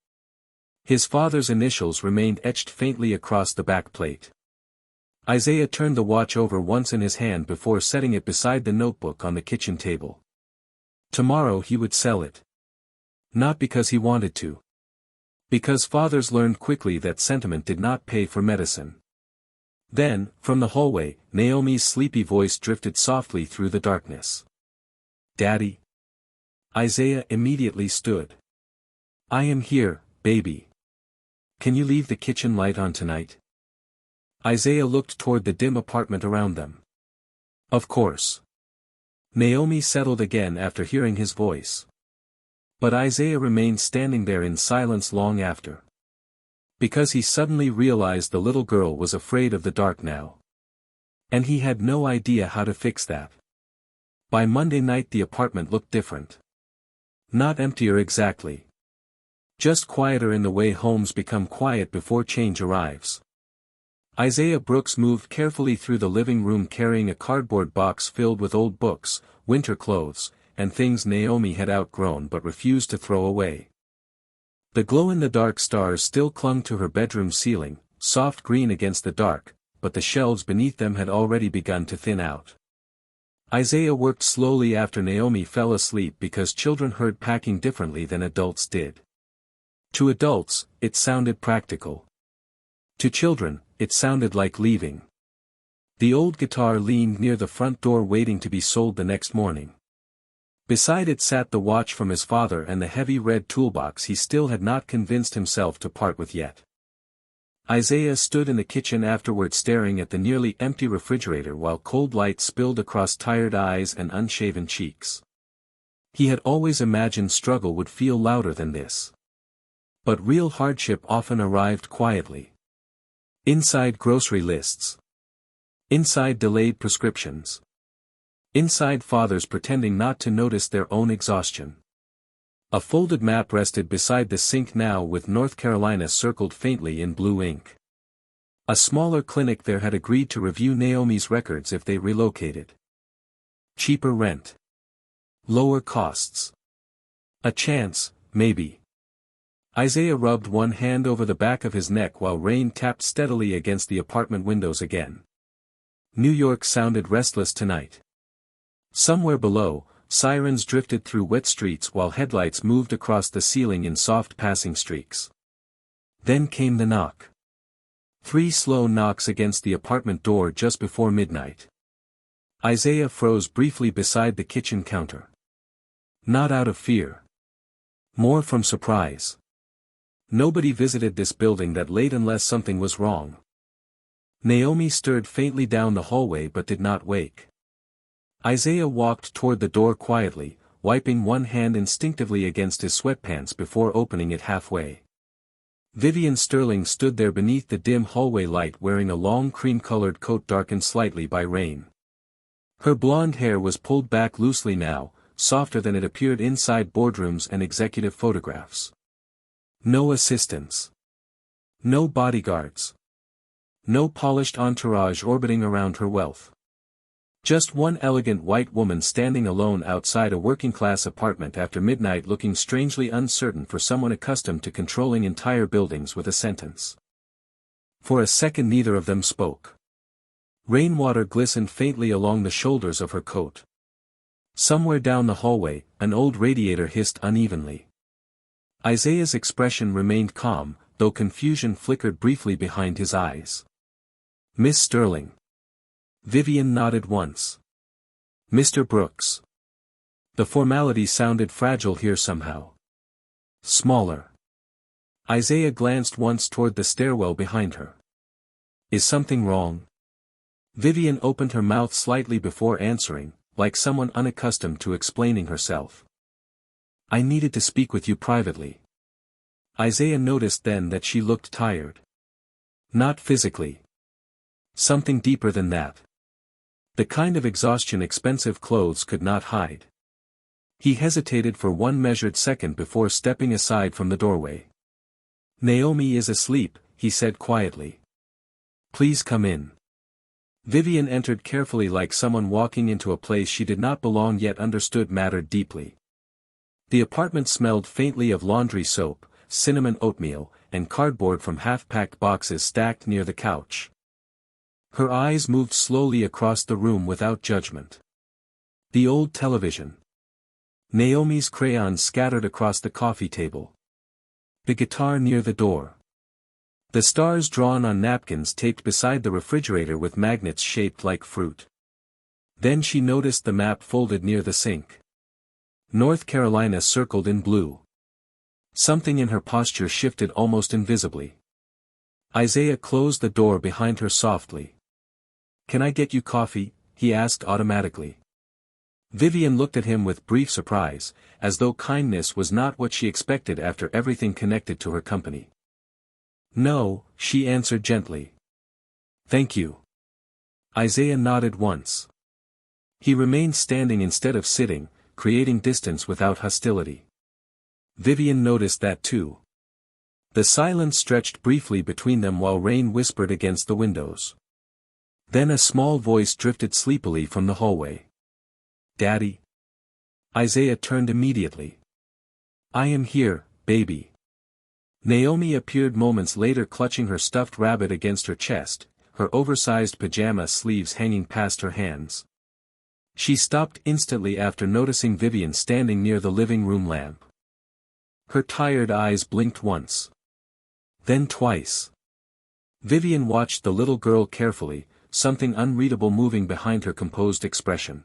His father's initials remained etched faintly across the back plate. Isaiah turned the watch over once in his hand before setting it beside the notebook on the kitchen table. Tomorrow he would sell it. Not because he wanted to. Because fathers learned quickly that sentiment did not pay for medicine. Then, from the hallway, Naomi's sleepy voice drifted softly through the darkness. "Daddy?" Isaiah immediately stood. "I am here, baby. Can you leave the kitchen light on tonight?" Isaiah looked toward the dim apartment around them. "Of course." Naomi settled again after hearing his voice. But Isaiah remained standing there in silence long after. Because he suddenly realized the little girl was afraid of the dark now. And he had no idea how to fix that. By Monday night the apartment looked different. Not emptier exactly. Just quieter in the way homes become quiet before change arrives. Isaiah Brooks moved carefully through the living room carrying a cardboard box filled with old books, winter clothes, and things Naomi had outgrown but refused to throw away. The glow-in-the-dark stars still clung to her bedroom ceiling, soft green against the dark, but the shelves beneath them had already begun to thin out. Isaiah worked slowly after Naomi fell asleep because children heard packing differently than adults did. To adults, it sounded practical. To children, it sounded like leaving. The old guitar leaned near the front door waiting to be sold the next morning. Beside it sat the watch from his father and the heavy red toolbox he still had not convinced himself to part with yet. Isaiah stood in the kitchen afterward staring at the nearly empty refrigerator while cold light spilled across tired eyes and unshaven cheeks. He had always imagined struggle would feel louder than this. But real hardship often arrived quietly. Inside grocery lists. Inside delayed prescriptions. Inside fathers pretending not to notice their own exhaustion. A folded map rested beside the sink now with North Carolina circled faintly in blue ink. A smaller clinic there had agreed to review Naomi's records if they relocated. Cheaper rent. Lower costs. A chance, maybe. Isaiah rubbed one hand over the back of his neck while rain tapped steadily against the apartment windows again. New York sounded restless tonight. Somewhere below, sirens drifted through wet streets while headlights moved across the ceiling in soft passing streaks. Then came the knock. 3 slow knocks against the apartment door just before midnight. Isaiah froze briefly beside the kitchen counter. Not out of fear. More from surprise. Nobody visited this building that late unless something was wrong. Naomi stirred faintly down the hallway but did not wake. Isaiah walked toward the door quietly, wiping one hand instinctively against his sweatpants before opening it halfway. Vivian Sterling stood there beneath the dim hallway light wearing a long cream-colored coat darkened slightly by rain. Her blonde hair was pulled back loosely now, softer than it appeared inside boardrooms and executive photographs. No assistants. No bodyguards. No polished entourage orbiting around her wealth. Just one elegant white woman standing alone outside a working-class apartment after midnight looking strangely uncertain for someone accustomed to controlling entire buildings with a sentence. For a second neither of them spoke. Rainwater glistened faintly along the shoulders of her coat. Somewhere down the hallway, an old radiator hissed unevenly. Isaiah's expression remained calm, though confusion flickered briefly behind his eyes. Miss Sterling. Vivian nodded once. Mr. Brooks. The formality sounded fragile here somehow. Smaller. Isaiah glanced once toward the stairwell behind her. Is something wrong? Vivian opened her mouth slightly before answering, like someone unaccustomed to explaining herself. I needed to speak with you privately. Isaiah noticed then that she looked tired. Not physically. Something deeper than that. The kind of exhaustion expensive clothes could not hide. He hesitated for one measured second before stepping aside from the doorway. Naomi is asleep, he said quietly. Please come in. Vivian entered carefully like someone walking into a place she did not belong yet understood mattered deeply. The apartment smelled faintly of laundry soap, cinnamon oatmeal, and cardboard from half-packed boxes stacked near the couch. Her eyes moved slowly across the room without judgment. The old television. Naomi's crayons scattered across the coffee table. The guitar near the door. The stars drawn on napkins taped beside the refrigerator with magnets shaped like fruit. Then she noticed the map folded near the sink. North Carolina circled in blue. Something in her posture shifted almost invisibly. Isaiah closed the door behind her softly. Can I get you coffee? He asked automatically. Vivian looked at him with brief surprise, as though kindness was not what she expected after everything connected to her company. No, she answered gently. Thank you. Isaiah nodded once. He remained standing instead of sitting, creating distance without hostility. Vivian noticed that too. The silence stretched briefly between them while rain whispered against the windows. Then a small voice drifted sleepily from the hallway. Daddy? Isaiah turned immediately. I am here, baby. Naomi appeared moments later clutching her stuffed rabbit against her chest, her oversized pajama sleeves hanging past her hands. She stopped instantly after noticing Vivian standing near the living room lamp. Her tired eyes blinked once. Then twice. Vivian watched the little girl carefully, something unreadable moving behind her composed expression.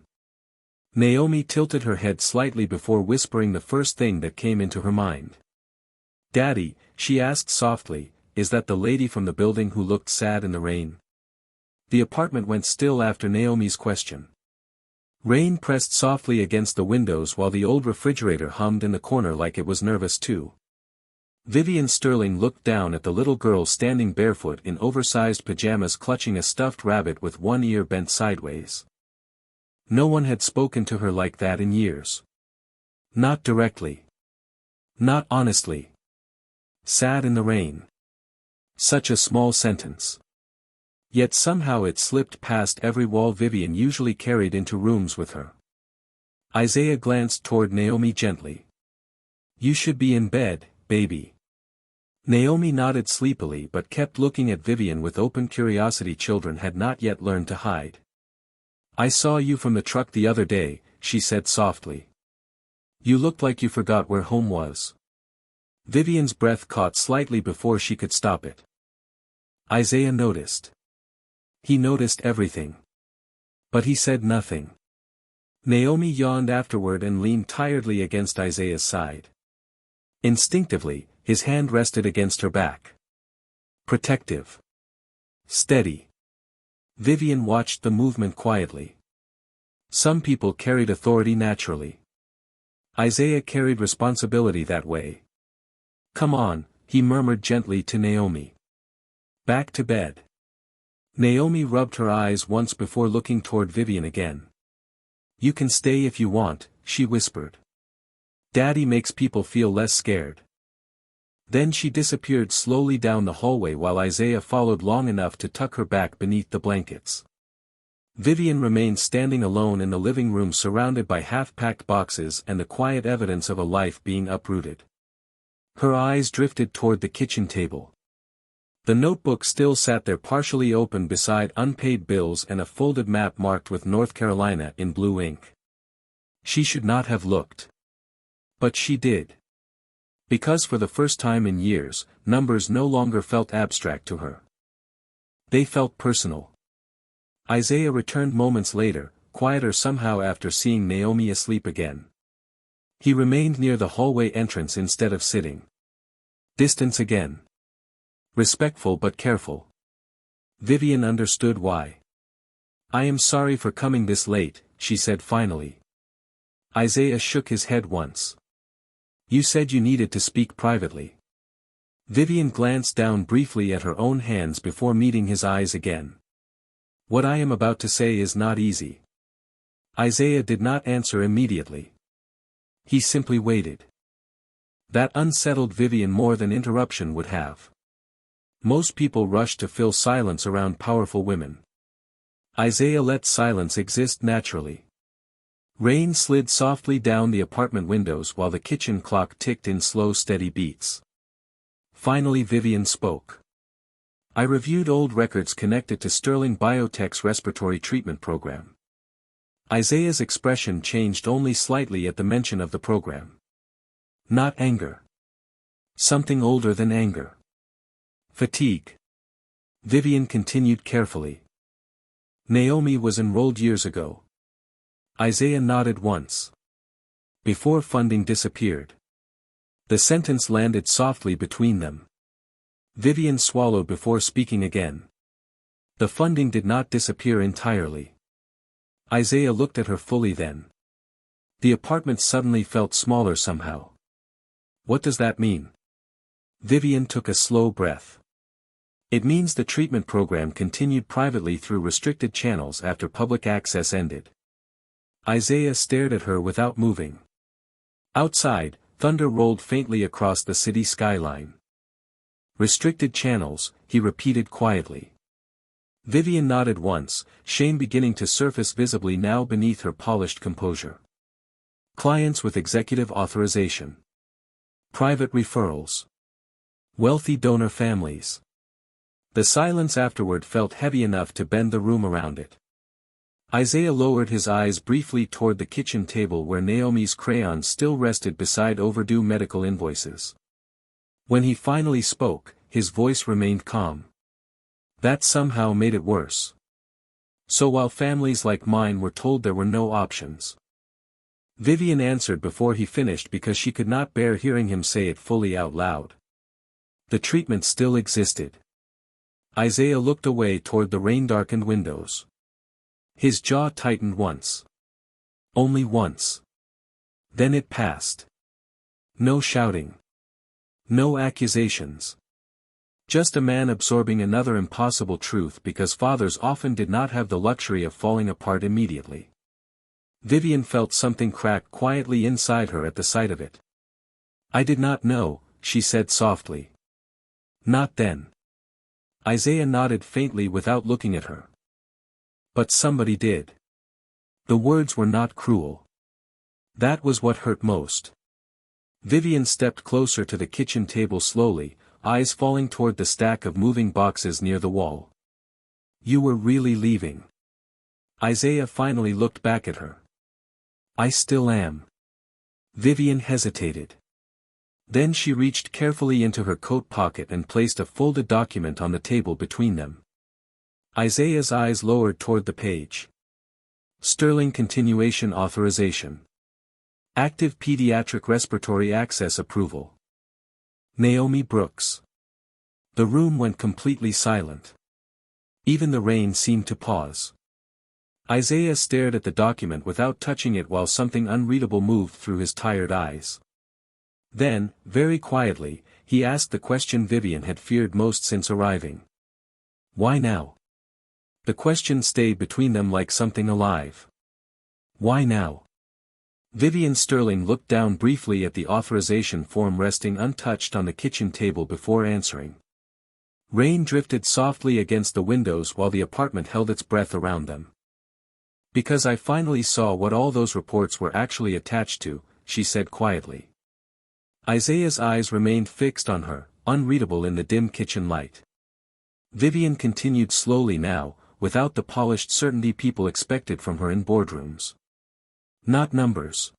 Naomi tilted her head slightly before whispering the first thing that came into her mind. Daddy, she asked softly, is that the lady from the building who looked sad in the rain? The apartment went still after Naomi's question. Rain pressed softly against the windows while the old refrigerator hummed in the corner like it was nervous too. Vivian Sterling looked down at the little girl standing barefoot in oversized pajamas clutching a stuffed rabbit with one ear bent sideways. No one had spoken to her like that in years. Not directly. Not honestly. Sad in the rain. Such a small sentence. Yet somehow it slipped past every wall Vivian usually carried into rooms with her. Isaiah glanced toward Naomi gently. You should be in bed, baby. Naomi nodded sleepily but kept looking at Vivian with open curiosity children had not yet learned to hide. I saw you from the truck the other day, she said softly. You looked like you forgot where home was. Vivian's breath caught slightly before she could stop it. Isaiah noticed. He noticed everything. But he said nothing. Naomi yawned afterward and leaned tiredly against Isaiah's side. Instinctively, his hand rested against her back. Protective. Steady. Vivian watched the movement quietly. Some people carried authority naturally. Isaiah carried responsibility that way. Come on, he murmured gently to Naomi. Back to bed. Naomi rubbed her eyes once before looking toward Vivian again. You can stay if you want, she whispered. Daddy makes people feel less scared. Then she disappeared slowly down the hallway while Isaiah followed long enough to tuck her back beneath the blankets. Vivian remained standing alone in the living room surrounded by half-packed boxes and the quiet evidence of a life being uprooted. Her eyes drifted toward the kitchen table. The notebook still sat there partially open beside unpaid bills and a folded map marked with North Carolina in blue ink. She should not have looked. But she did. Because for the first time in years, numbers no longer felt abstract to her. They felt personal. Isaiah returned moments later, quieter somehow after seeing Naomi asleep again. He remained near the hallway entrance instead of sitting. Distance again. Respectful but careful. Vivian understood why. I am sorry for coming this late, she said finally. Isaiah shook his head once. You said you needed to speak privately. Vivian glanced down briefly at her own hands before meeting his eyes again. What I am about to say is not easy. Isaiah did not answer immediately. He simply waited. That unsettled Vivian more than interruption would have. Most people rush to fill silence around powerful women. Isaiah let silence exist naturally. Rain slid softly down the apartment windows while the kitchen clock ticked in slow steady beats. Finally Vivian spoke. I reviewed old records connected to Sterling Biotech's respiratory treatment program. Isaiah's expression changed only slightly at the mention of the program. Not anger. Something older than anger. Fatigue. Vivian continued carefully. Naomi was enrolled years ago. Isaiah nodded once. Before funding disappeared. The sentence landed softly between them. Vivian swallowed before speaking again. The funding did not disappear entirely. Isaiah looked at her fully then. The apartment suddenly felt smaller somehow. What does that mean? Vivian took a slow breath. It means the treatment program continued privately through restricted channels after public access ended. Isaiah stared at her without moving. Outside, thunder rolled faintly across the city skyline. Restricted channels, he repeated quietly. Vivian nodded once, shame beginning to surface visibly now beneath her polished composure. Clients with executive authorization. Private referrals. Wealthy donor families. The silence afterward felt heavy enough to bend the room around it. Isaiah lowered his eyes briefly toward the kitchen table where Naomi's crayons still rested beside overdue medical invoices. When he finally spoke, his voice remained calm. That somehow made it worse. So while families like mine were told there were no options. Vivian answered before he finished because she could not bear hearing him say it fully out loud. The treatment still existed. Isaiah looked away toward the rain-darkened windows. His jaw tightened once. Only once. Then it passed. No shouting. No accusations. Just a man absorbing another impossible truth because fathers often did not have the luxury of falling apart immediately. Vivian felt something crack quietly inside her at the sight of it. "I did not know," she said softly. "Not then." Isaiah nodded faintly without looking at her. "But somebody did." The words were not cruel. That was what hurt most. Vivian stepped closer to the kitchen table slowly, eyes falling toward the stack of moving boxes near the wall. "You were really leaving?" Isaiah finally looked back at her. "I still am." Vivian hesitated. Then she reached carefully into her coat pocket and placed a folded document on the table between them. Isaiah's eyes lowered toward the page. Sterling Continuation Authorization. Active Pediatric Respiratory Access Approval. Naomi Brooks. The room went completely silent. Even the rain seemed to pause. Isaiah stared at the document without touching it while something unreadable moved through his tired eyes. Then, very quietly, he asked the question Vivian had feared most since arriving. "Why now?" The question stayed between them like something alive. "Why now?" Vivian Sterling looked down briefly at the authorization form resting untouched on the kitchen table before answering. Rain drifted softly against the windows while the apartment held its breath around them. "Because I finally saw what all those reports were actually attached to," she said quietly. Isaiah's eyes remained fixed on her, unreadable in the dim kitchen light. Vivian continued slowly now, without the polished certainty people expected from her in boardrooms. Not numbers.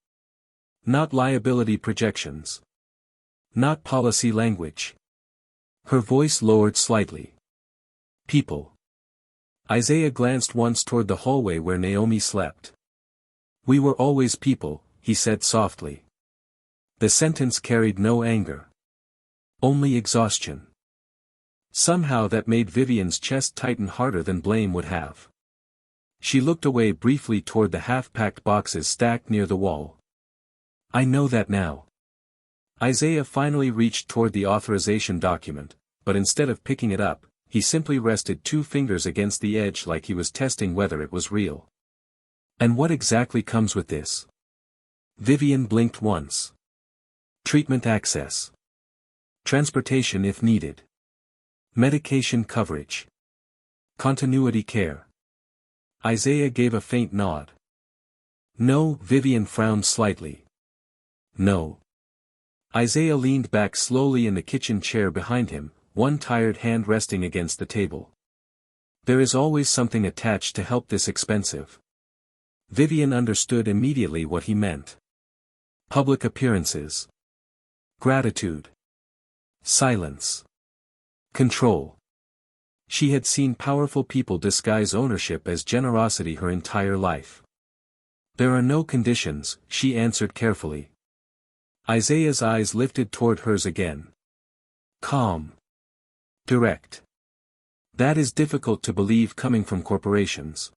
Not liability projections. Not policy language. Her voice lowered slightly. People. Isaiah glanced once toward the hallway where Naomi slept. "We were always people," he said softly. The sentence carried no anger. Only exhaustion. Somehow that made Vivian's chest tighten harder than blame would have. She looked away briefly toward the half-packed boxes stacked near the wall. "I know that now." Isaiah finally reached toward the authorization document, but instead of picking it up, he simply rested 2 fingers against the edge like he was testing whether it was real. "And what exactly comes with this?" Vivian blinked once. "Treatment access. Transportation if needed. Medication coverage. Continuity care." Isaiah gave a faint nod. "No," Vivian frowned slightly. "No." Isaiah leaned back slowly in the kitchen chair behind him, one tired hand resting against the table. "There is always something attached to help this expensive." Vivian understood immediately what he meant. Public appearances. Gratitude. Silence. Control. She had seen powerful people disguise ownership as generosity her entire life. "There are no conditions," she answered carefully. Isaiah's eyes lifted toward hers again. Calm. Direct. That is difficult to believe coming from corporations.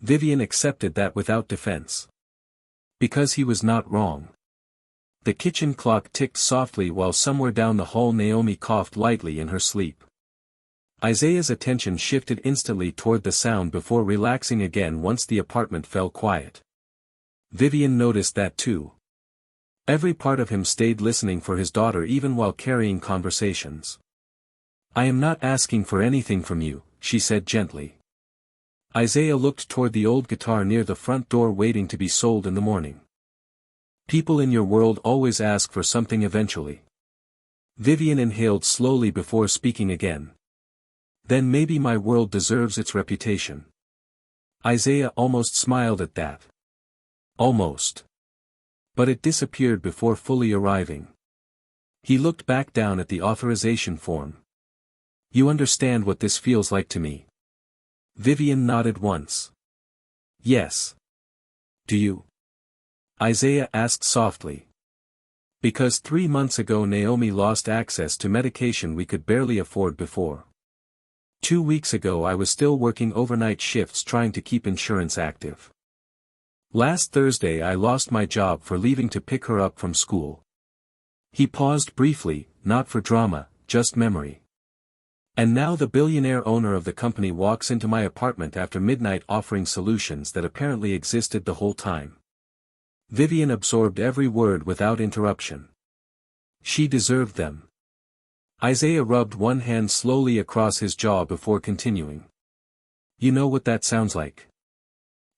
Vivian accepted that without defense. Because he was not wrong. The kitchen clock ticked softly while somewhere down the hall Naomi coughed lightly in her sleep. Isaiah's attention shifted instantly toward the sound before relaxing again once the apartment fell quiet. Vivian noticed that too. Every part of him stayed listening for his daughter even while carrying conversations. "I am not asking for anything from you," she said gently. Isaiah looked toward the old guitar near the front door waiting to be sold in the morning. "People in your world always ask for something eventually." Vivian inhaled slowly before speaking again. "Then maybe my world deserves its reputation." Isaiah almost smiled at that. Almost. But it disappeared before fully arriving. He looked back down at the authorization form. "You understand what this feels like to me?" Vivian nodded once. "Yes. Do you?" Isaiah asked softly. Because 3 months ago Naomi lost access to medication we could barely afford before. 2 weeks ago I was still working overnight shifts trying to keep insurance active. Last Thursday I lost my job for leaving to pick her up from school. He paused briefly, not for drama, just memory. And now the billionaire owner of the company walks into my apartment after midnight offering solutions that apparently existed the whole time. Vivian absorbed every word without interruption. She deserved them. Isaiah rubbed one hand slowly across his jaw before continuing. You know what that sounds like?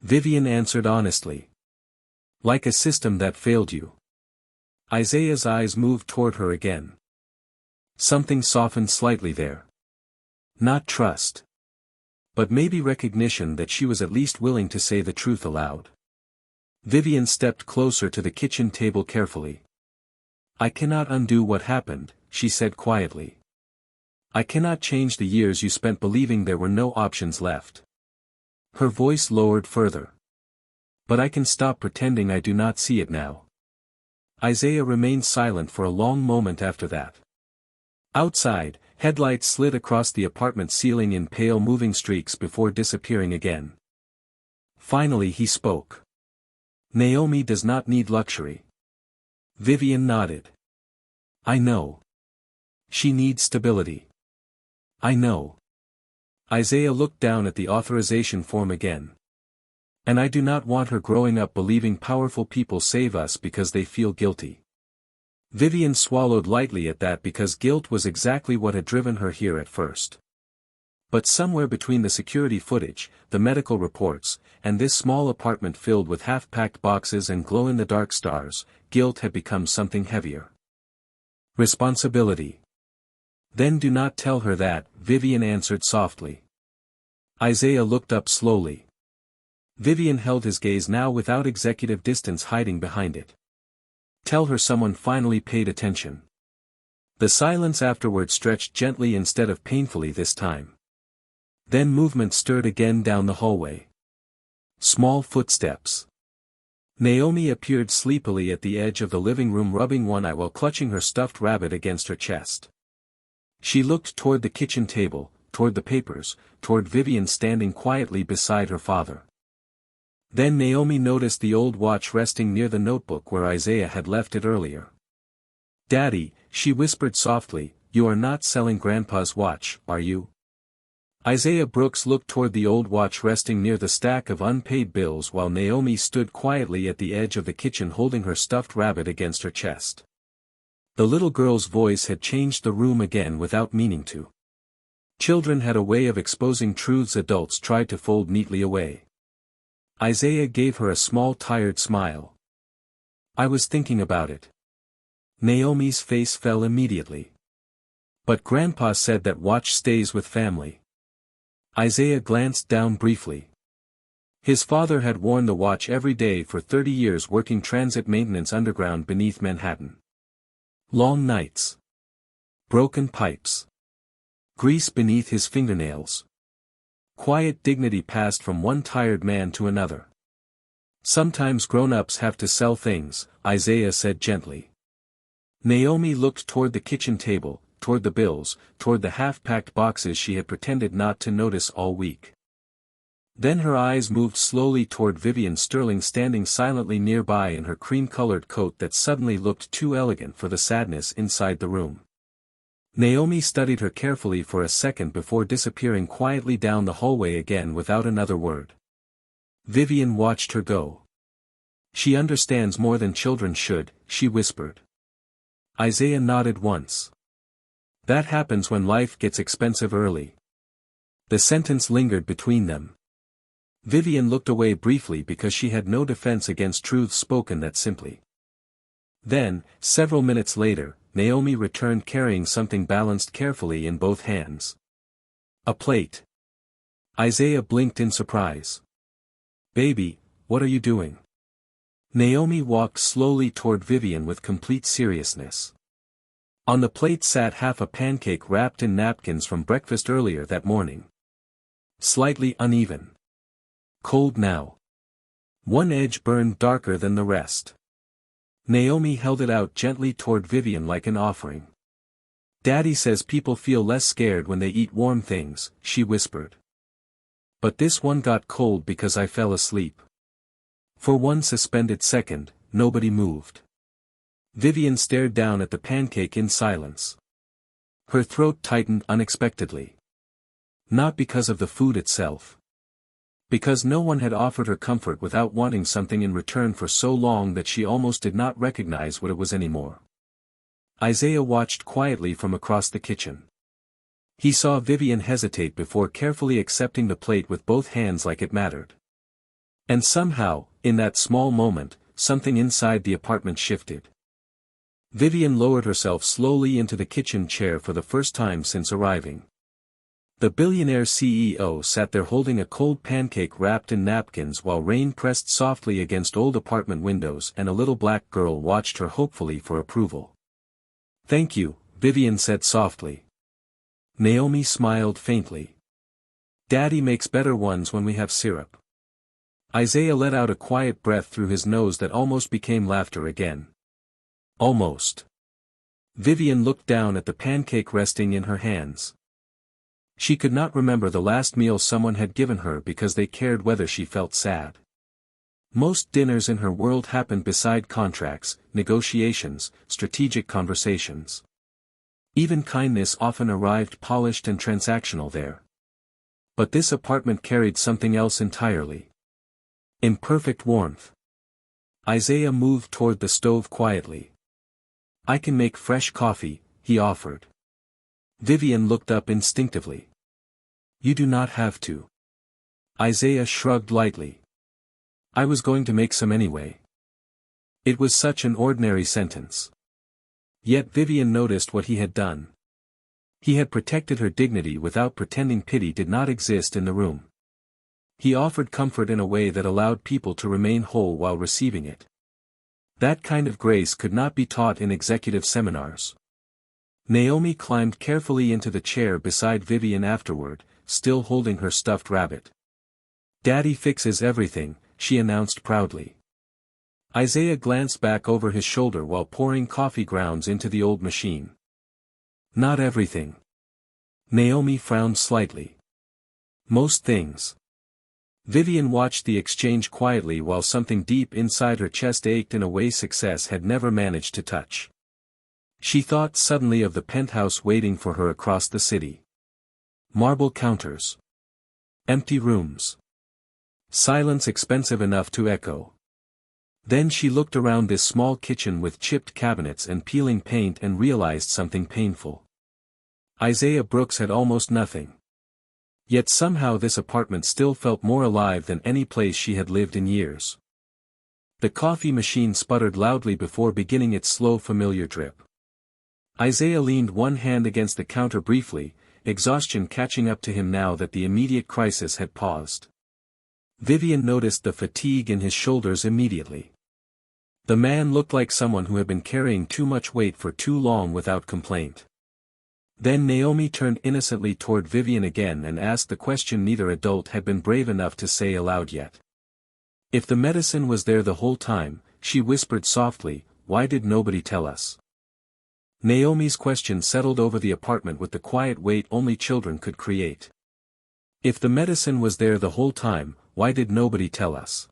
Vivian answered honestly. Like a system that failed you. Isaiah's eyes moved toward her again. Something softened slightly there. Not trust. But maybe recognition that she was at least willing to say the truth aloud. Vivian stepped closer to the kitchen table carefully. I cannot undo what happened, she said quietly. I cannot change the years you spent believing there were no options left. Her voice lowered further. But I can stop pretending I do not see it now. Isaiah remained silent for a long moment after that. Outside, headlights slid across the apartment ceiling in pale moving streaks before disappearing again. Finally he spoke. Naomi does not need luxury. Vivian nodded. I know. She needs stability. I know. Isaiah looked down at the authorization form again. And I do not want her growing up believing powerful people save us because they feel guilty. Vivian swallowed lightly at that because guilt was exactly what had driven her here at first. But somewhere between the security footage, the medical reports, and this small apartment filled with half-packed boxes and glow-in-the-dark stars, guilt had become something heavier. Responsibility. Then do not tell her that, Vivian answered softly. Isaiah looked up slowly. Vivian held his gaze now without executive distance hiding behind it. Tell her someone finally paid attention. The silence afterward stretched gently instead of painfully this time. Then movement stirred again down the hallway. Small footsteps. Naomi appeared sleepily at the edge of the living room rubbing one eye while clutching her stuffed rabbit against her chest. She looked toward the kitchen table, toward the papers, toward Vivian standing quietly beside her father. Then Naomi noticed the old watch resting near the notebook where Isaiah had left it earlier. Daddy, she whispered softly, you are not selling Grandpa's watch, are you? Isaiah Brooks looked toward the old watch resting near the stack of unpaid bills while Naomi stood quietly at the edge of the kitchen holding her stuffed rabbit against her chest. The little girl's voice had changed the room again without meaning to. Children had a way of exposing truths adults tried to fold neatly away. Isaiah gave her a small tired smile. I was thinking about it. Naomi's face fell immediately. But Grandpa said that watch stays with family. Isaiah glanced down briefly. His father had worn the watch every day for 30 years working transit maintenance underground beneath Manhattan. Long nights. Broken pipes. Grease beneath his fingernails. Quiet dignity passed from one tired man to another. Sometimes grown-ups have to sell things, Isaiah said gently. Naomi looked toward the kitchen table, toward the bills, toward the half-packed boxes she had pretended not to notice all week. Then her eyes moved slowly toward Vivian Sterling standing silently nearby in her cream-colored coat that suddenly looked too elegant for the sadness inside the room. Naomi studied her carefully for a second before disappearing quietly down the hallway again without another word. Vivian watched her go. She understands more than children should, she whispered. Isaiah nodded once. That happens when life gets expensive early. The sentence lingered between them. Vivian looked away briefly because she had no defense against truths spoken that simply. Then, several minutes later, Naomi returned carrying something balanced carefully in both hands. A plate. Isaiah blinked in surprise. Baby, what are you doing? Naomi walked slowly toward Vivian with complete seriousness. On the plate sat half a pancake wrapped in napkins from breakfast earlier that morning. Slightly uneven. Cold now. One edge burned darker than the rest. Naomi held it out gently toward Vivian like an offering. Daddy says people feel less scared when they eat warm things, she whispered. But this one got cold because I fell asleep. For one suspended second, nobody moved. Vivian stared down at the pancake in silence. Her throat tightened unexpectedly. Not because of the food itself. Because no one had offered her comfort without wanting something in return for so long that she almost did not recognize what it was anymore. Isaiah watched quietly from across the kitchen. He saw Vivian hesitate before carefully accepting the plate with both hands like it mattered. And somehow, in that small moment, something inside the apartment shifted. Vivian lowered herself slowly into the kitchen chair for the first time since arriving. The billionaire CEO sat there holding a cold pancake wrapped in napkins while rain pressed softly against old apartment windows and a little black girl watched her hopefully for approval. "Thank you," Vivian said softly. Naomi smiled faintly. "Daddy makes better ones when we have syrup." Isaiah let out a quiet breath through his nose that almost became laughter again. Almost. Vivian looked down at the pancake resting in her hands. She could not remember the last meal someone had given her because they cared whether she felt sad. Most dinners in her world happened beside contracts, negotiations, strategic conversations. Even kindness often arrived polished and transactional there. But this apartment carried something else entirely. Imperfect warmth. Isaiah moved toward the stove quietly. "I can make fresh coffee," he offered. Vivian looked up instinctively. "You do not have to." Isaiah shrugged lightly. "I was going to make some anyway." It was such an ordinary sentence. Yet Vivian noticed what he had done. He had protected her dignity without pretending pity did not exist in the room. He offered comfort in a way that allowed people to remain whole while receiving it. That kind of grace could not be taught in executive seminars. Naomi climbed carefully into the chair beside Vivian afterward, still holding her stuffed rabbit. "Daddy fixes everything," she announced proudly. Isaiah glanced back over his shoulder while pouring coffee grounds into the old machine. "Not everything." Naomi frowned slightly. "Most things." Vivian watched the exchange quietly while something deep inside her chest ached in a way success had never managed to touch. She thought suddenly of the penthouse waiting for her across the city. Marble counters. Empty rooms. Silence expensive enough to echo. Then she looked around this small kitchen with chipped cabinets and peeling paint and realized something painful. Isaiah Brooks had almost nothing. Yet somehow this apartment still felt more alive than any place she had lived in years. The coffee machine sputtered loudly before beginning its slow familiar drip. Isaiah leaned one hand against the counter briefly, exhaustion catching up to him now that the immediate crisis had paused. Vivian noticed the fatigue in his shoulders immediately. The man looked like someone who had been carrying too much weight for too long without complaint. Then Naomi turned innocently toward Vivian again and asked the question neither adult had been brave enough to say aloud yet. "If the medicine was there the whole time," she whispered softly, "why did nobody tell us?" Naomi's question settled over the apartment with the quiet weight only children could create. "If the medicine was there the whole time, why did nobody tell us?"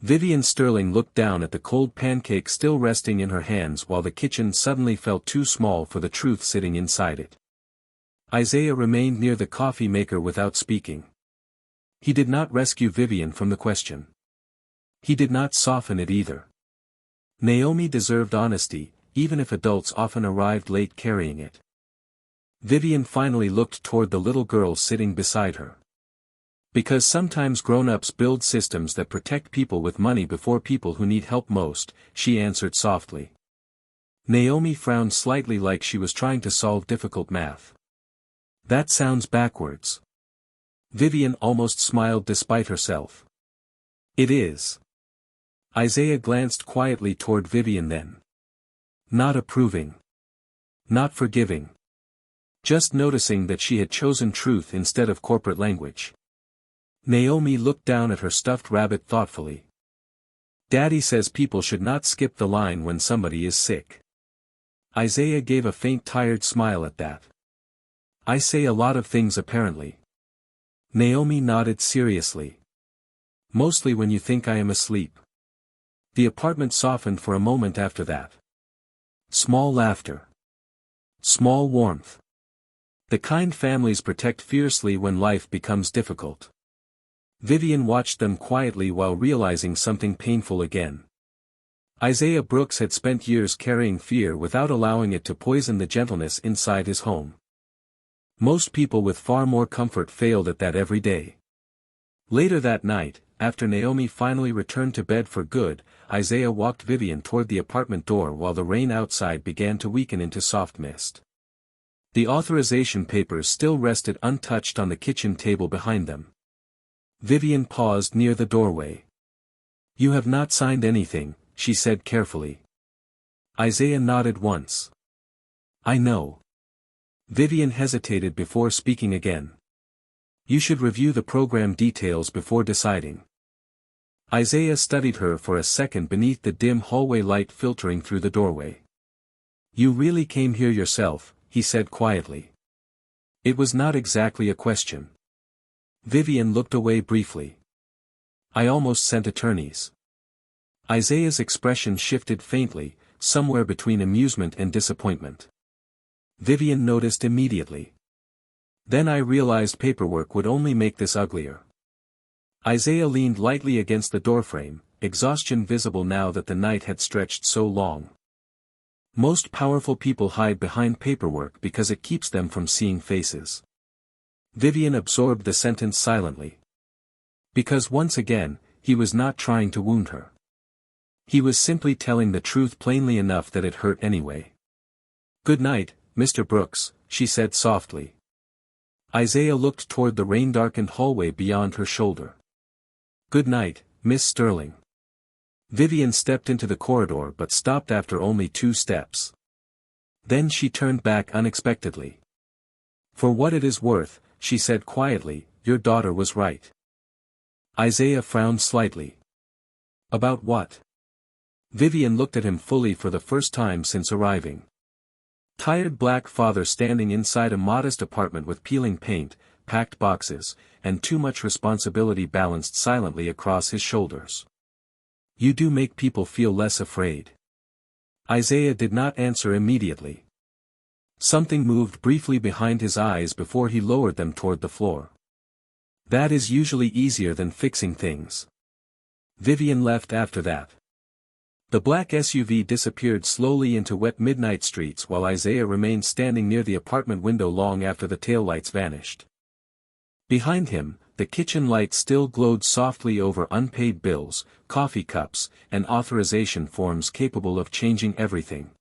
Vivian Sterling looked down at the cold pancake still resting in her hands while the kitchen suddenly felt too small for the truth sitting inside it. Isaiah remained near the coffee maker without speaking. He did not rescue Vivian from the question. He did not soften it either. Naomi deserved honesty, even if adults often arrived late carrying it. Vivian finally looked toward the little girl sitting beside her. "Because sometimes grown-ups build systems that protect people with money before people who need help most," she answered softly. Naomi frowned slightly like she was trying to solve difficult math. "That sounds backwards." Vivian almost smiled despite herself. "It is." Isaiah glanced quietly toward Vivian then. Not approving. Not forgiving. Just noticing that she had chosen truth instead of corporate language. Naomi looked down at her stuffed rabbit thoughtfully. Daddy says people should not skip the line when somebody is sick. Isaiah gave a faint tired smile at that. I say a lot of things apparently. Naomi nodded seriously. Mostly when you think I am asleep. The apartment softened for a moment after that. Small laughter. Small warmth. The kind families protect fiercely when life becomes difficult. Vivian watched them quietly while realizing something painful again. Isaiah Brooks had spent years carrying fear without allowing it to poison the gentleness inside his home. Most people with far more comfort failed at that every day. Later that night, after Naomi finally returned to bed for good, Isaiah walked Vivian toward the apartment door while the rain outside began to weaken into soft mist. The authorization papers still rested untouched on the kitchen table behind them. Vivian paused near the doorway. You have not signed anything, she said carefully. Isaiah nodded once. I know. Vivian hesitated before speaking again. You should review the program details before deciding. Isaiah studied her for a second beneath the dim hallway light filtering through the doorway. You really came here yourself, he said quietly. It was not exactly a question. Vivian looked away briefly. I almost sent attorneys. Isaiah's expression shifted faintly, somewhere between amusement and disappointment. Vivian noticed immediately. Then I realized paperwork would only make this uglier. Isaiah leaned lightly against the doorframe, exhaustion visible now that the night had stretched so long. Most powerful people hide behind paperwork because it keeps them from seeing faces. Vivian absorbed the sentence silently. Because once again, he was not trying to wound her. He was simply telling the truth plainly enough that it hurt anyway. Good night, Mr. Brooks, she said softly. Isaiah looked toward the rain-darkened hallway beyond her shoulder. Good night, Miss Sterling. Vivian stepped into the corridor but stopped after only 2 steps. Then she turned back unexpectedly. For what it is worth, she said quietly, your daughter was right. Isaiah frowned slightly. About what? Vivian looked at him fully for the first time since arriving. Tired black father standing inside a modest apartment with peeling paint, packed boxes, and too much responsibility balanced silently across his shoulders. You do make people feel less afraid. Isaiah did not answer immediately. Something moved briefly behind his eyes before he lowered them toward the floor. That is usually easier than fixing things. Vivian left after that. The black SUV disappeared slowly into wet midnight streets while Isaiah remained standing near the apartment window long after the taillights vanished. Behind him, the kitchen light still glowed softly over unpaid bills, coffee cups, and authorization forms capable of changing everything.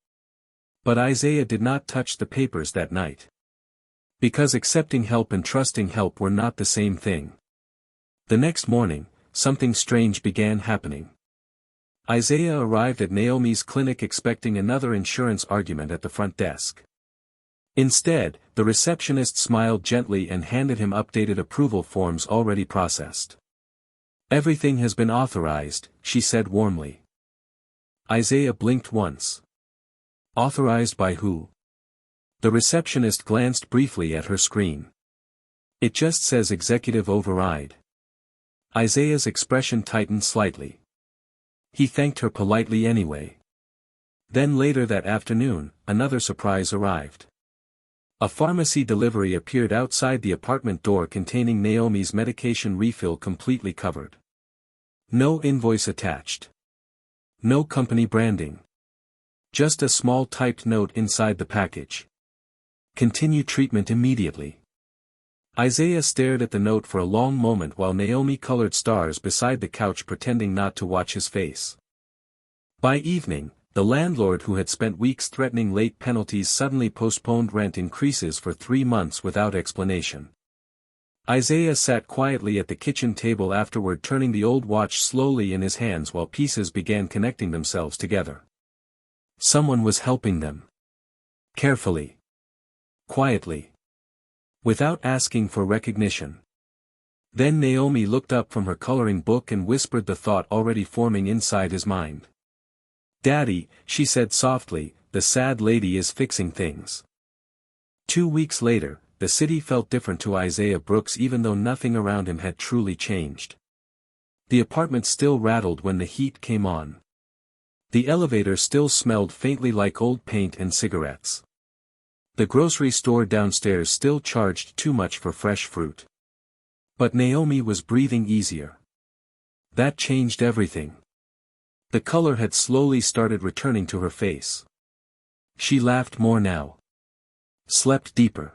But Isaiah did not touch the papers that night. Because accepting help and trusting help were not the same thing. The next morning, something strange began happening. Isaiah arrived at Naomi's clinic expecting another insurance argument at the front desk. Instead, the receptionist smiled gently and handed him updated approval forms already processed. Everything has been authorized, she said warmly. Isaiah blinked once. Authorized by who? The receptionist glanced briefly at her screen. It just says executive override. Isaiah's expression tightened slightly. He thanked her politely anyway. Then later that afternoon, another surprise arrived. A pharmacy delivery appeared outside the apartment door containing Naomi's medication refill completely covered. No invoice attached. No company branding. Just a small typed note inside the package. Continue treatment immediately. Isaiah stared at the note for a long moment while Naomi colored stars beside the couch pretending not to watch his face. By evening, the landlord who had spent weeks threatening late penalties suddenly postponed rent increases for 3 months without explanation. Isaiah sat quietly at the kitchen table afterward, turning the old watch slowly in his hands while pieces began connecting themselves together. Someone was helping them. Carefully. Quietly. Without asking for recognition. Then Naomi looked up from her coloring book and whispered the thought already forming inside his mind. "Daddy," she said softly, "the sad lady is fixing things." 2 weeks later, the city felt different to Isaiah Brooks even though nothing around him had truly changed. The apartment still rattled when the heat came on. The elevator still smelled faintly like old paint and cigarettes. The grocery store downstairs still charged too much for fresh fruit. But Naomi was breathing easier. That changed everything. The color had slowly started returning to her face. She laughed more now. Slept deeper.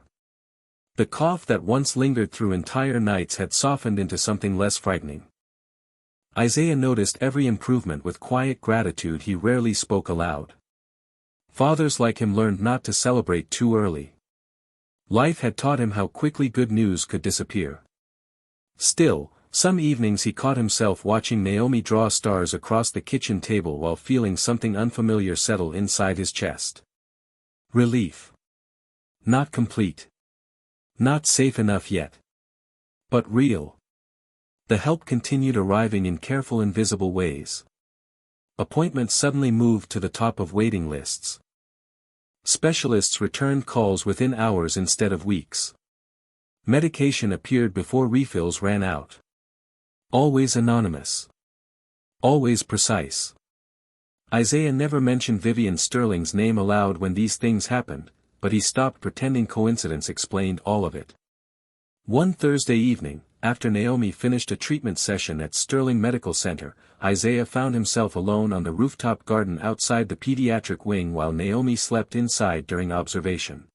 The cough that once lingered through entire nights had softened into something less frightening. Isaiah noticed every improvement with quiet gratitude. He rarely spoke aloud. Fathers like him learned not to celebrate too early. Life had taught him how quickly good news could disappear. Still, some evenings he caught himself watching Naomi draw stars across the kitchen table while feeling something unfamiliar settle inside his chest. Relief. Not complete. Not safe enough yet. But real. The help continued arriving in careful invisible ways. Appointments suddenly moved to the top of waiting lists. Specialists returned calls within hours instead of weeks. Medication appeared before refills ran out. Always anonymous. Always precise. Isaiah never mentioned Vivian Sterling's name aloud when these things happened, but he stopped pretending coincidence explained all of it. One Thursday evening, after Naomi finished a treatment session at Sterling Medical Center, Isaiah found himself alone on the rooftop garden outside the pediatric wing while Naomi slept inside during observation.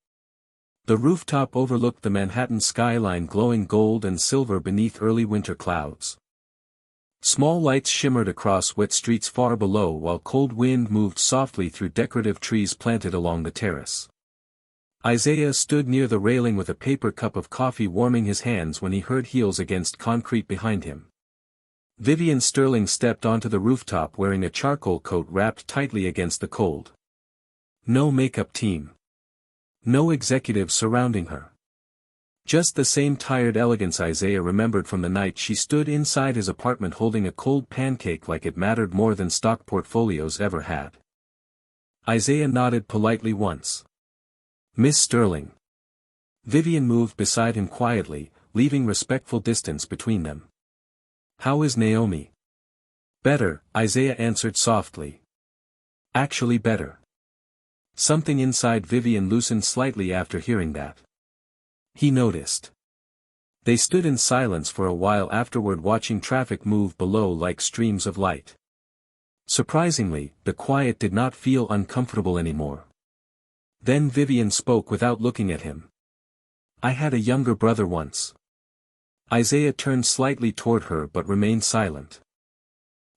The rooftop overlooked the Manhattan skyline glowing gold and silver beneath early winter clouds. Small lights shimmered across wet streets far below while cold wind moved softly through decorative trees planted along the terrace. Isaiah stood near the railing with a paper cup of coffee warming his hands when he heard heels against concrete behind him. Vivian Sterling stepped onto the rooftop wearing a charcoal coat wrapped tightly against the cold. No makeup team. No executives surrounding her. Just the same tired elegance Isaiah remembered from the night she stood inside his apartment holding a cold pancake like it mattered more than stock portfolios ever had. Isaiah nodded politely once. "Miss Sterling." Vivian moved beside him quietly, leaving respectful distance between them. "How is Naomi?" "Better," Isaiah answered softly. "Actually better." Something inside Vivian loosened slightly after hearing that. He noticed. They stood in silence for a while afterward watching traffic move below like streams of light. Surprisingly, the quiet did not feel uncomfortable anymore. Then Vivian spoke without looking at him. "I had a younger brother once." Isaiah turned slightly toward her but remained silent.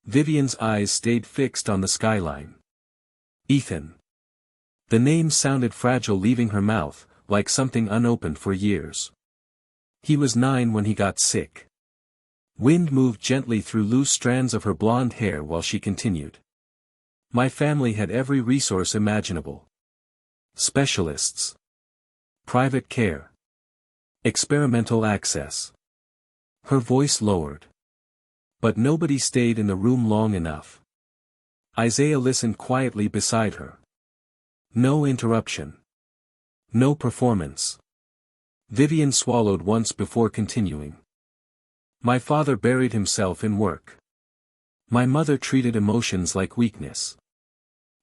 Vivian's eyes stayed fixed on the skyline. "Ethan." The name sounded fragile leaving her mouth, like something unopened for years. "He was 9 when he got sick." Wind moved gently through loose strands of her blonde hair while she continued. "My family had every resource imaginable. Specialists. Private care. Experimental access." Her voice lowered. But nobody stayed in the room long enough. Isaiah listened quietly beside her. No interruption. No performance. Vivian swallowed once before continuing. "My father buried himself in work. My mother treated emotions like weakness."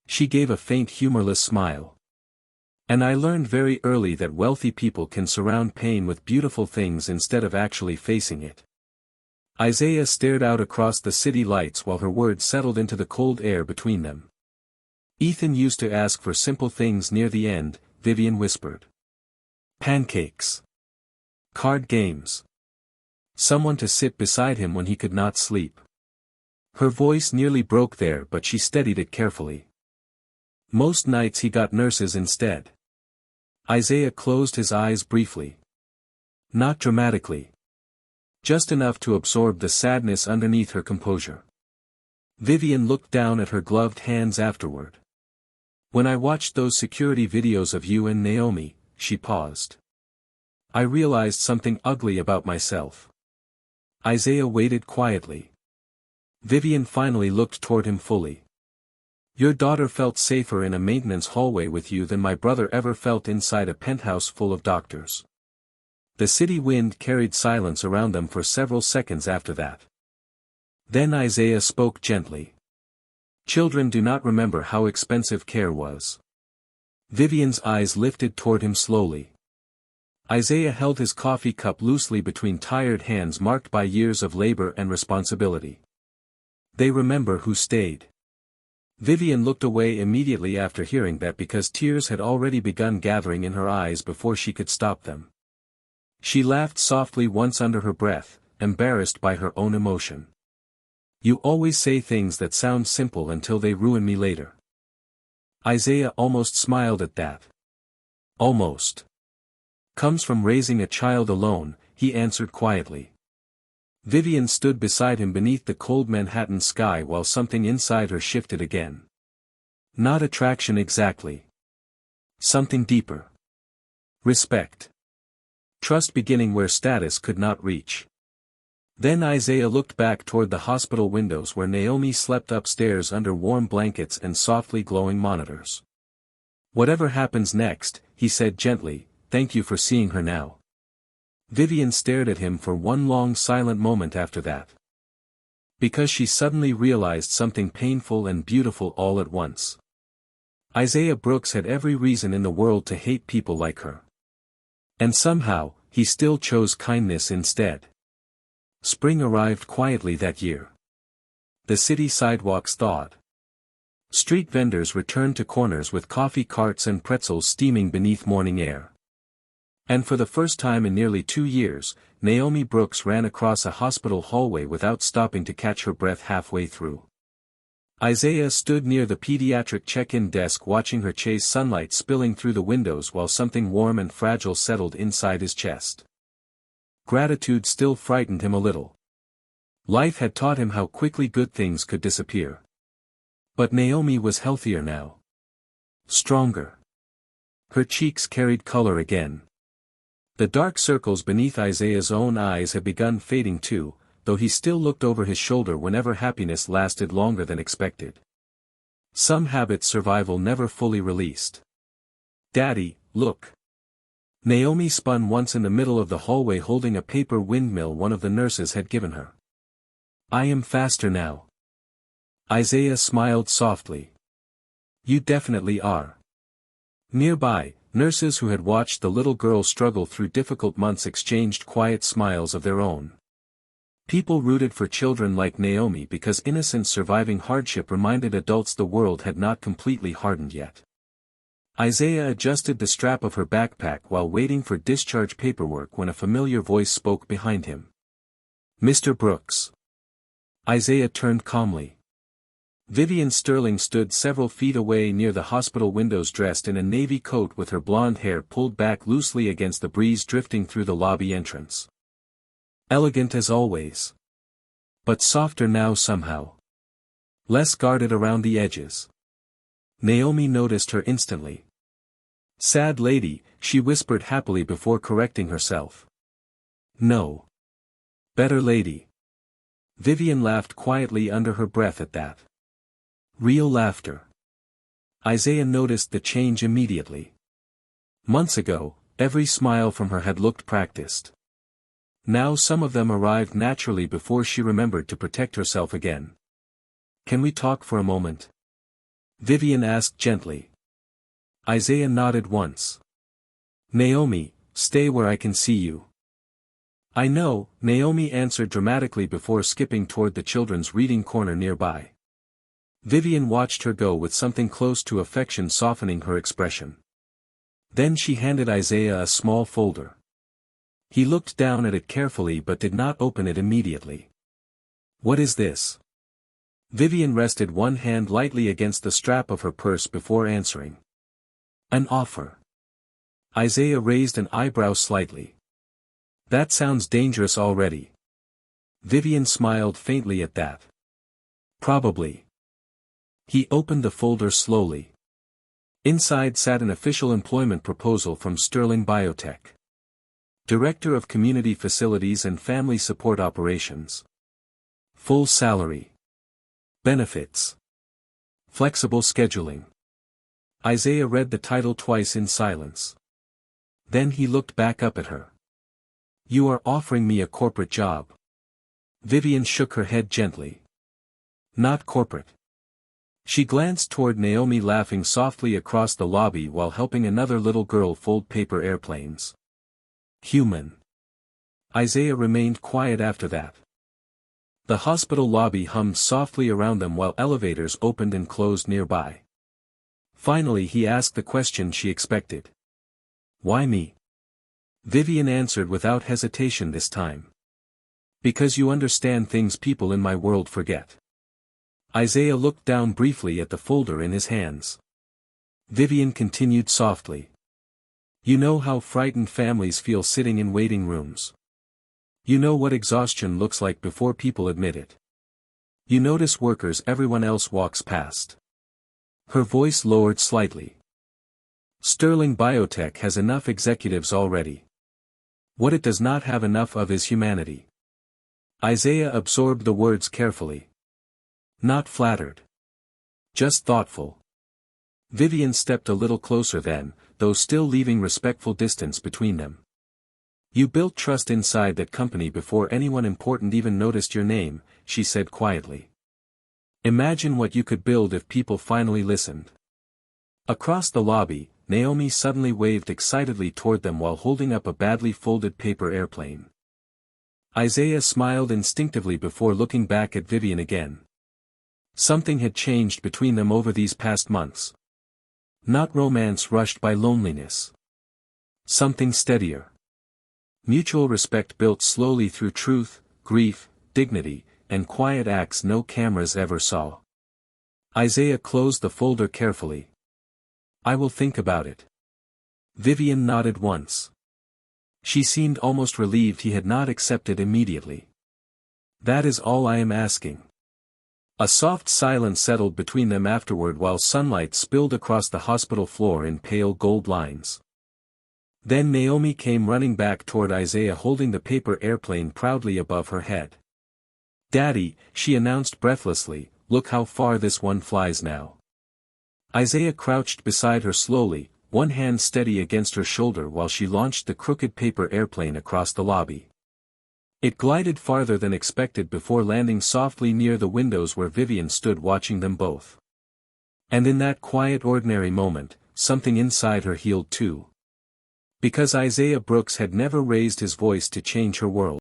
She gave a faint humorless smile. "And I learned very early that wealthy people can surround pain with beautiful things instead of actually facing it." Isaiah stared out across the city lights while her words settled into the cold air between them. "Ethan used to ask for simple things near the end," Vivian whispered. "Pancakes. Card games. Someone to sit beside him when he could not sleep." Her voice nearly broke there but she steadied it carefully. "Most nights he got nurses instead." Isaiah closed his eyes briefly. Not dramatically. Just enough to absorb the sadness underneath her composure. Vivian looked down at her gloved hands afterward. "When I watched those security videos of you and Naomi," she paused. "I realized something ugly about myself. Isaiah waited quietly. Vivian finally looked toward him fully. Your daughter felt safer in a maintenance hallway with you than my brother ever felt inside a penthouse full of doctors. The city wind carried silence around them for several seconds after that. Then Isaiah spoke gently. Children do not remember how expensive care was. Vivian's eyes lifted toward him slowly. Isaiah held his coffee cup loosely between tired hands marked by years of labor and responsibility. They remember who stayed. Vivian looked away immediately after hearing that because tears had already begun gathering in her eyes before she could stop them. She laughed softly once under her breath, embarrassed by her own emotion. You always say things that sound simple until they ruin me later. Isaiah almost smiled at that. Almost. Comes from raising a child alone, he answered quietly. Vivian stood beside him beneath the cold Manhattan sky while something inside her shifted again. Not attraction exactly. Something deeper. Respect. Trust beginning where status could not reach. Then Isaiah looked back toward the hospital windows where Naomi slept upstairs under warm blankets and softly glowing monitors. Whatever happens next, he said gently, thank you for seeing her now. Vivian stared at him for one long silent moment after that. Because she suddenly realized something painful and beautiful all at once. Isaiah Brooks had every reason in the world to hate people like her. And somehow, he still chose kindness instead. Spring arrived quietly that year. The city sidewalks thawed. Street vendors returned to corners with coffee carts and pretzels steaming beneath morning air. And for the first time in nearly 2 years, Naomi Brooks ran across a hospital hallway without stopping to catch her breath halfway through. Isaiah stood near the pediatric check-in desk watching her chase sunlight spilling through the windows while something warm and fragile settled inside his chest. Gratitude still frightened him a little. Life had taught him how quickly good things could disappear. But Naomi was healthier now. Stronger. Her cheeks carried color again. The dark circles beneath Isaiah's own eyes had begun fading too, though he still looked over his shoulder whenever happiness lasted longer than expected. Some habits survival never fully released. Daddy, look. Naomi spun once in the middle of the hallway holding a paper windmill one of the nurses had given her. I am faster now. Isaiah smiled softly. You definitely are. Nearby, nurses who had watched the little girl struggle through difficult months exchanged quiet smiles of their own. People rooted for children like Naomi because innocence surviving hardship reminded adults the world had not completely hardened yet. Isaiah adjusted the strap of her backpack while waiting for discharge paperwork when a familiar voice spoke behind him. Mr. Brooks. Isaiah turned calmly. Vivian Sterling stood several feet away near the hospital windows dressed in a navy coat with her blonde hair pulled back loosely against the breeze drifting through the lobby entrance. Elegant as always. But softer now somehow. Less guarded around the edges. Naomi noticed her instantly. Sad lady, she whispered happily before correcting herself. No. Better lady. Vivian laughed quietly under her breath at that. Real laughter. Isaiah noticed the change immediately. Months ago, every smile from her had looked practiced. Now some of them arrived naturally before she remembered to protect herself again. Can we talk for a moment? Vivian asked gently. Isaiah nodded once. Naomi, stay where I can see you. I know, Naomi answered dramatically before skipping toward the children's reading corner nearby. Vivian watched her go with something close to affection softening her expression. Then she handed Isaiah a small folder. He looked down at it carefully but did not open it immediately. What is this? Vivian rested one hand lightly against the strap of her purse before answering. An offer. Isaiah raised an eyebrow slightly. That sounds dangerous already. Vivian smiled faintly at that. Probably. He opened the folder slowly. Inside sat an official employment proposal from Sterling Biotech. Director of Community Facilities and Family Support Operations. Full salary. Benefits. Flexible scheduling. Isaiah read the title twice in silence. Then he looked back up at her. You are offering me a corporate job. Vivian shook her head gently. Not corporate. She glanced toward Naomi laughing softly across the lobby while helping another little girl fold paper airplanes. Human. Isaiah remained quiet after that. The hospital lobby hummed softly around them while elevators opened and closed nearby. Finally he asked the question she expected. Why me? Vivian answered without hesitation this time. Because you understand things people in my world forget. Isaiah looked down briefly at the folder in his hands. Vivian continued softly. You know how frightened families feel sitting in waiting rooms. You know what exhaustion looks like before people admit it. You notice workers everyone else walks past. Her voice lowered slightly. Sterling Biotech has enough executives already. What it does not have enough of is humanity. Isaiah absorbed the words carefully. Not flattered. Just thoughtful. Vivian stepped a little closer then, though still leaving respectful distance between them. You built trust inside that company before anyone important even noticed your name, she said quietly. Imagine what you could build if people finally listened. Across the lobby, Naomi suddenly waved excitedly toward them while holding up a badly folded paper airplane. Isaiah smiled instinctively before looking back at Vivian again. Something had changed between them over these past months. Not romance rushed by loneliness. Something steadier. Mutual respect built slowly through truth, grief, dignity, and quiet acts no cameras ever saw. Isaiah closed the folder carefully. I will think about it. Vivian nodded once. She seemed almost relieved he had not accepted immediately. That is all I am asking. A soft silence settled between them afterward while sunlight spilled across the hospital floor in pale gold lines. Then Naomi came running back toward Isaiah holding the paper airplane proudly above her head. Daddy, she announced breathlessly, look how far this one flies now. Isaiah crouched beside her slowly, one hand steady against her shoulder while she launched the crooked paper airplane across the lobby. It glided farther than expected before landing softly near the windows where Vivian stood watching them both. And in that quiet ordinary moment, something inside her healed too. Because Isaiah Brooks had never raised his voice to change her world.